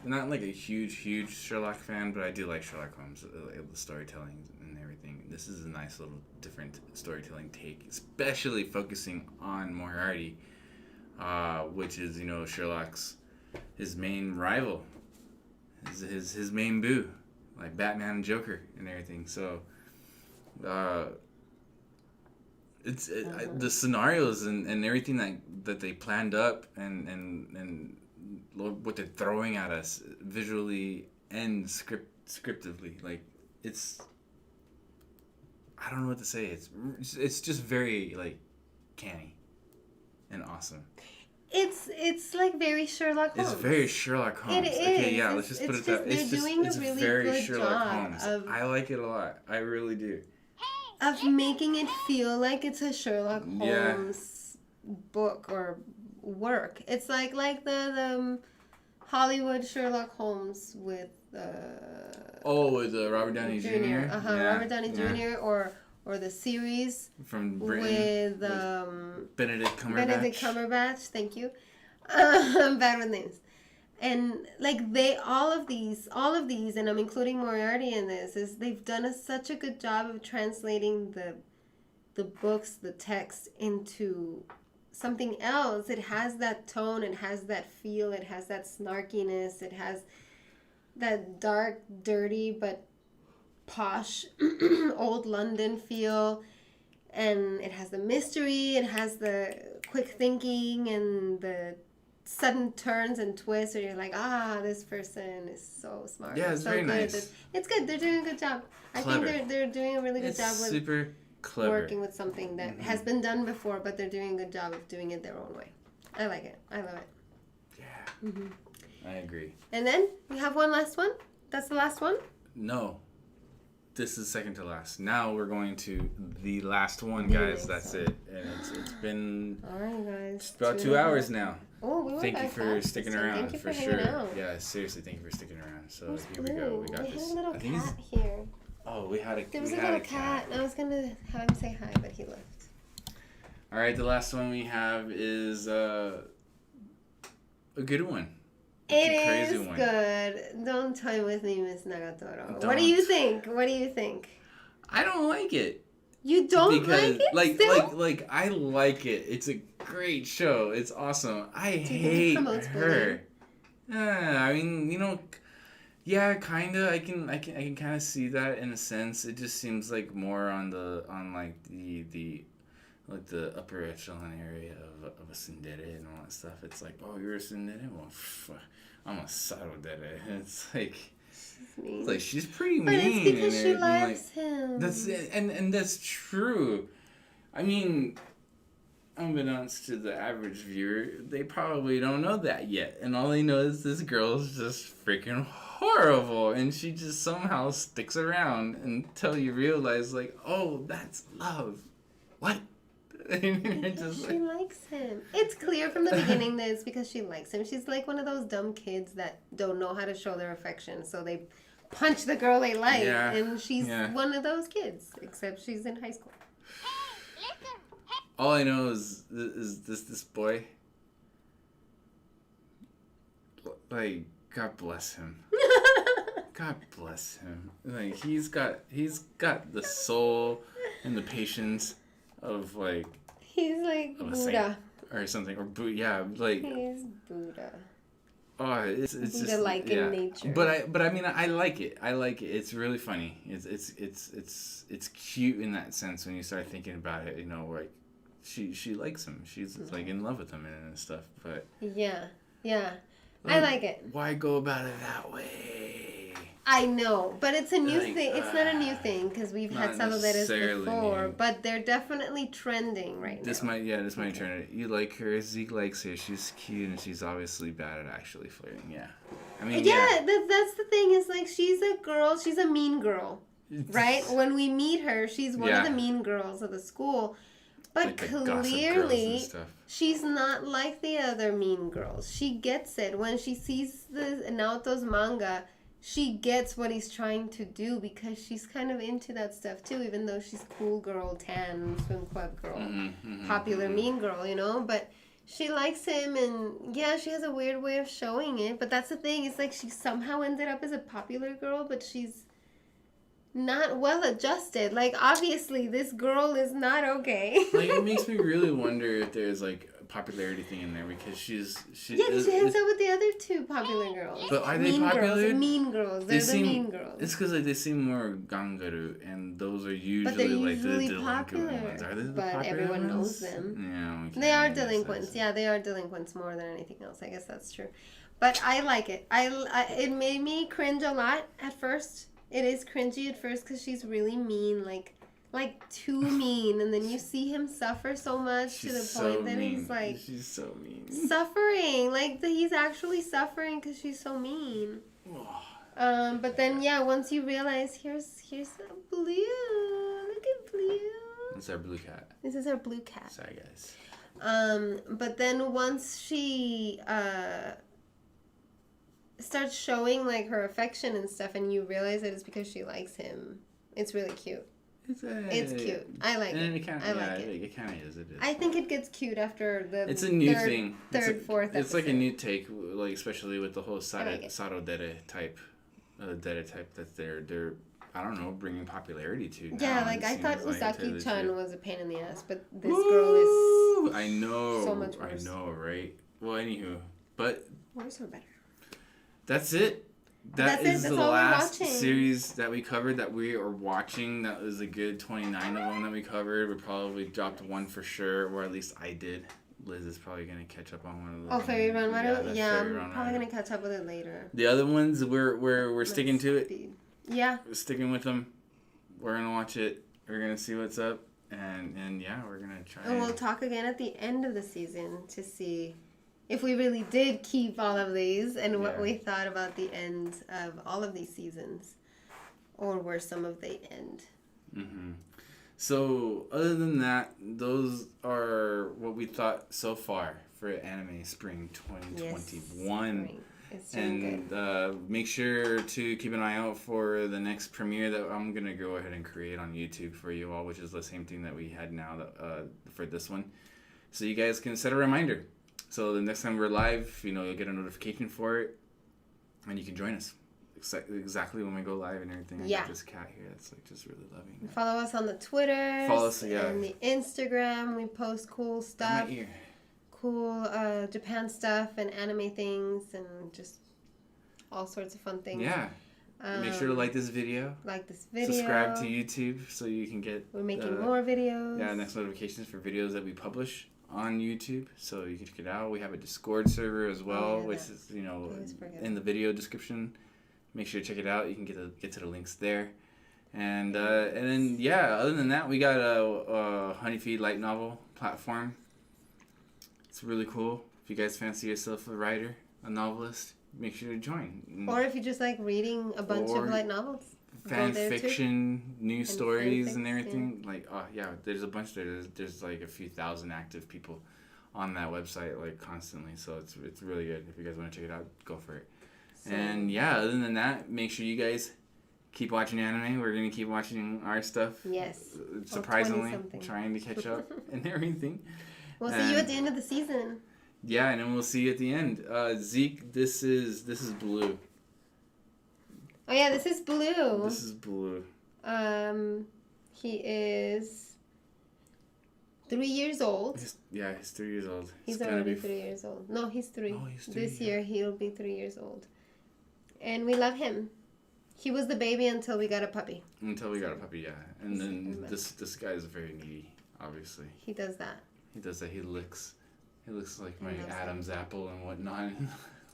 not like a huge Sherlock fan, but I do like Sherlock Holmes, the storytelling and everything. This is a nice little different storytelling take, especially focusing on Moriarty, which is Sherlock's his main rival, his main boo, like Batman and Joker and everything. So, the scenarios and everything that they planned up and what they're throwing at us visually and scriptively, like I don't know what to say. It's just very like canny and awesome. It's like very Sherlock Holmes. It's very Sherlock Holmes. It is. Okay, yeah, let's just put it that. They're doing a really good job of. I like it a lot. I really do. Of making it feel like it's a Sherlock Holmes book or work. It's like the Hollywood Sherlock Holmes with with Robert Downey Jr. Yeah, Robert Downey Jr. or the series from Britain with Benedict Cumberbatch. Benedict Cumberbatch, thank you. I'm bad with names. And like all of these, and I'm including Moriarty in this, is they've done such a good job of translating the books, the text into something else. It has that tone, it has that feel, it has that snarkiness, it has that dark, dirty, but posh old London feel, and it has the mystery, it has the quick thinking and the sudden turns and twists where you're like, this person is so smart. Yeah, it's so very good. nice. It's good. They're doing a good job. Clever. I think they're doing a really good job with super clever. working with something that has been done before, but they're doing a good job of doing it their own way. I like it. I love it. Yeah. Mm-hmm. I agree. And then we have one last one. That's the last one? No. This is second to last. Now we're going to the last one, guys. That's it. And it's been all right, guys. About 2 hours now. Oh, we were Thank you for sticking around. Thank you for sure. Yeah, seriously, thank you for sticking around. So here we go. We got this. We have a little cat here. Oh, we had a There was we a had little cat. I was gonna have him say hi, but he left. All right, the last one we have is a good one. It is good. Don't toy with me, Miss Nagatoro. Don't. What do you think? What do you think? I don't like it. You don't like it? Like I like it. It's a great show. It's awesome. I hate her. I mean, yeah, kinda. I can kind of see that in a sense. It just seems like more on the upper echelon area of a tsundere and all that stuff. It's like, oh, you're a tsundere? Well, I'm a sarodere. It's like, mean. It's like she's pretty but mean. But it's because she likes him. That's it, and that's true. I mean, unbeknownst to the average viewer, they probably don't know that yet, and all they know is this girl's just freaking horrible, and she just somehow sticks around until you realize, like, oh, that's love. What? Just she likes him. It's clear from the beginning that it's because she likes him. She's like one of those dumb kids that don't know how to show their affection, so they punch the girl they like, and she's one of those kids, except she's in high school. All I know is this boy. Like, God bless him. God bless him. Like, he's got the soul and the patience of, like, he's like Buddha or something, or like he's Buddha. Oh, it's Buddha-like just in nature. But I mean, I like it. It's really funny. It's cute in that sense when you start thinking about it. Like she likes him. She's like in love with him and stuff. But yeah, I like it. Why go about it that way? I know, but it's a new thing. It's not a new thing because we've had saluderes before, but they're definitely trending right now. This might trend. You like her, Zeke likes her. She's cute and she's obviously bad at actually flirting. Yeah, I mean, that's the thing. Is like she's a girl. She's a mean girl, right? When we meet her, she's one of the mean girls of the school. But like clearly, she's not like the other mean girls. She gets it. When she sees the Naoto's manga, she gets what he's trying to do because she's kind of into that stuff too, even though she's cool girl, tan, swim club girl, popular mean girl, But she likes him, and she has a weird way of showing it. But that's the thing. It's like she somehow ended up as a popular girl, but she's not well adjusted. Like, obviously this girl is not okay. Like, it makes me really wonder if there's like a popularity thing in there because she hangs out with the other two popular girls. But are they popular? Mean girls. They're the mean girls. It's because like they seem more gangaru, and those are usually the popular ones. Are they the but popular everyone ones? knows them. Yeah, they are delinquents. Yeah, they are delinquents more than anything else. I guess that's true. But I like it. It made me cringe a lot at first. It is cringy at first because she's really mean, like too mean, and then you see him suffer so much to the point that he's like, she's so mean, suffering, like he's actually suffering because she's so mean. But then once you realize here's a blue, look at blue. This is our blue cat. This is our blue cat. Sorry guys. But then once she starts showing like her affection and stuff, and you realize that it's because she likes him. It's really cute. It's cute. I like it. It kind of is. It is. I think it gets cute after the. It's a new thing. Fourth. It's like a new take, like especially with the whole sarodere type, that they're I don't know, bringing popularity to. Yeah, like I thought Usaki-chan was a pain in the ass, but this girl is. I know. So much worse. I know, right? Well, anywho, but. Worse or better? That's it. That's the last series that we covered that we are watching. That was a good 29 of them that we covered. We probably dropped one for sure, or at least I did. Liz is probably going to catch up on one of those. Oh, Fairy Run Maru? Yeah, I'm probably going to catch up with it later. The other ones, we're sticking to it. Yeah. We're sticking with them. We're going to watch it. We're going to see what's up. And we're going to try. And we'll talk again at the end of the season to see if we really did keep all of these and what we thought about the end of all of these seasons, or where some of they end. Mm-hmm. So other than that, those are what we thought so far for Anime Spring 2021. Yes, It's doing good. Make sure to keep an eye out for the next premiere that I'm gonna go ahead and create on YouTube for you all, which is the same thing that we had now for this one, so you guys can set a reminder. So the next time we're live, you'll get a notification for it, and you can join us exactly when we go live and everything. I got this cat here that's like just really loving it. Follow us on the Twitter. Follow us, yeah. And the Instagram. We post cool stuff. My ear. Cool Japan stuff and anime things and just all sorts of fun things. Yeah. Make sure to like this video. Subscribe to YouTube so you can get... We're making more videos. Yeah, next notifications for videos that we publish on YouTube, so you can check it out. We have a Discord server as well, which is, in the video description. Make sure to check it out. You can get to the links there. And then, other than that, we got a Honeyfeed light novel platform. It's really cool. If you guys fancy yourself a writer, a novelist, make sure to join. Or if you just like reading a bunch of light novels. Fan fiction, news stories, and everything. There's a bunch there. There's like a few thousand active people on that website, like constantly. So it's really good. If you guys want to check it out, go for it. And other than that, make sure you guys keep watching anime. We're gonna keep watching our stuff. Yes. Surprisingly, trying to catch up and everything. We'll see you at the end of the season. Yeah, and then we'll see you at the end. Zeke, this is Blue. Oh yeah, this is Blue. This is Blue. He is 3 years old. He's 3 years old. He's already 3 years old. No, he's 3. Oh, he's 3. This year he'll be 3 years old. And we love him. He was the baby until we got a puppy. And then this guy is very needy, obviously. He does that. He licks like my Adam's apple and whatnot.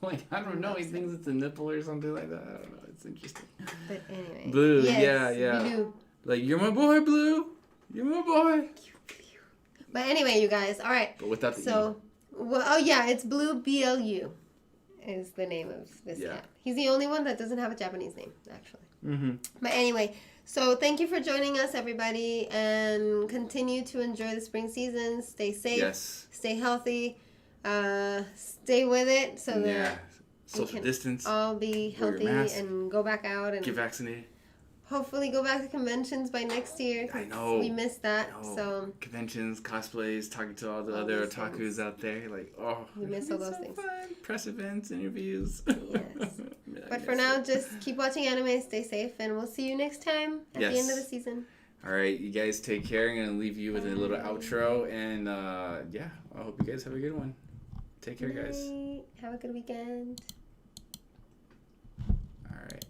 Like, I don't know. He thinks it's a nipple or something like that. I don't know. It's interesting. But anyway. Blue, yes, yeah. Blue. Like, you're my boy, Blue. You're my boy. But anyway, you guys. All right. But without the E. It's Blue BLU is the name of this cat. He's the only one that doesn't have a Japanese name, actually. Mm-hmm. But anyway, so thank you for joining us, everybody, and continue to enjoy the spring season. Stay safe. Yes. Stay healthy. Stay with it so that social distance. All be healthy and go back out and get vaccinated. Hopefully go back to conventions by next year. I know. We missed that. So conventions, cosplays, talking to all the other otakus out there. Like, we miss all those things. Fun. Press events, interviews. Yes. But for now, just keep watching anime, stay safe, and we'll see you next time at the end of the season. All right, you guys take care. I'm going to leave you with a little outro. And I hope you guys have a good one. Take care, guys. Have a good weekend. All right.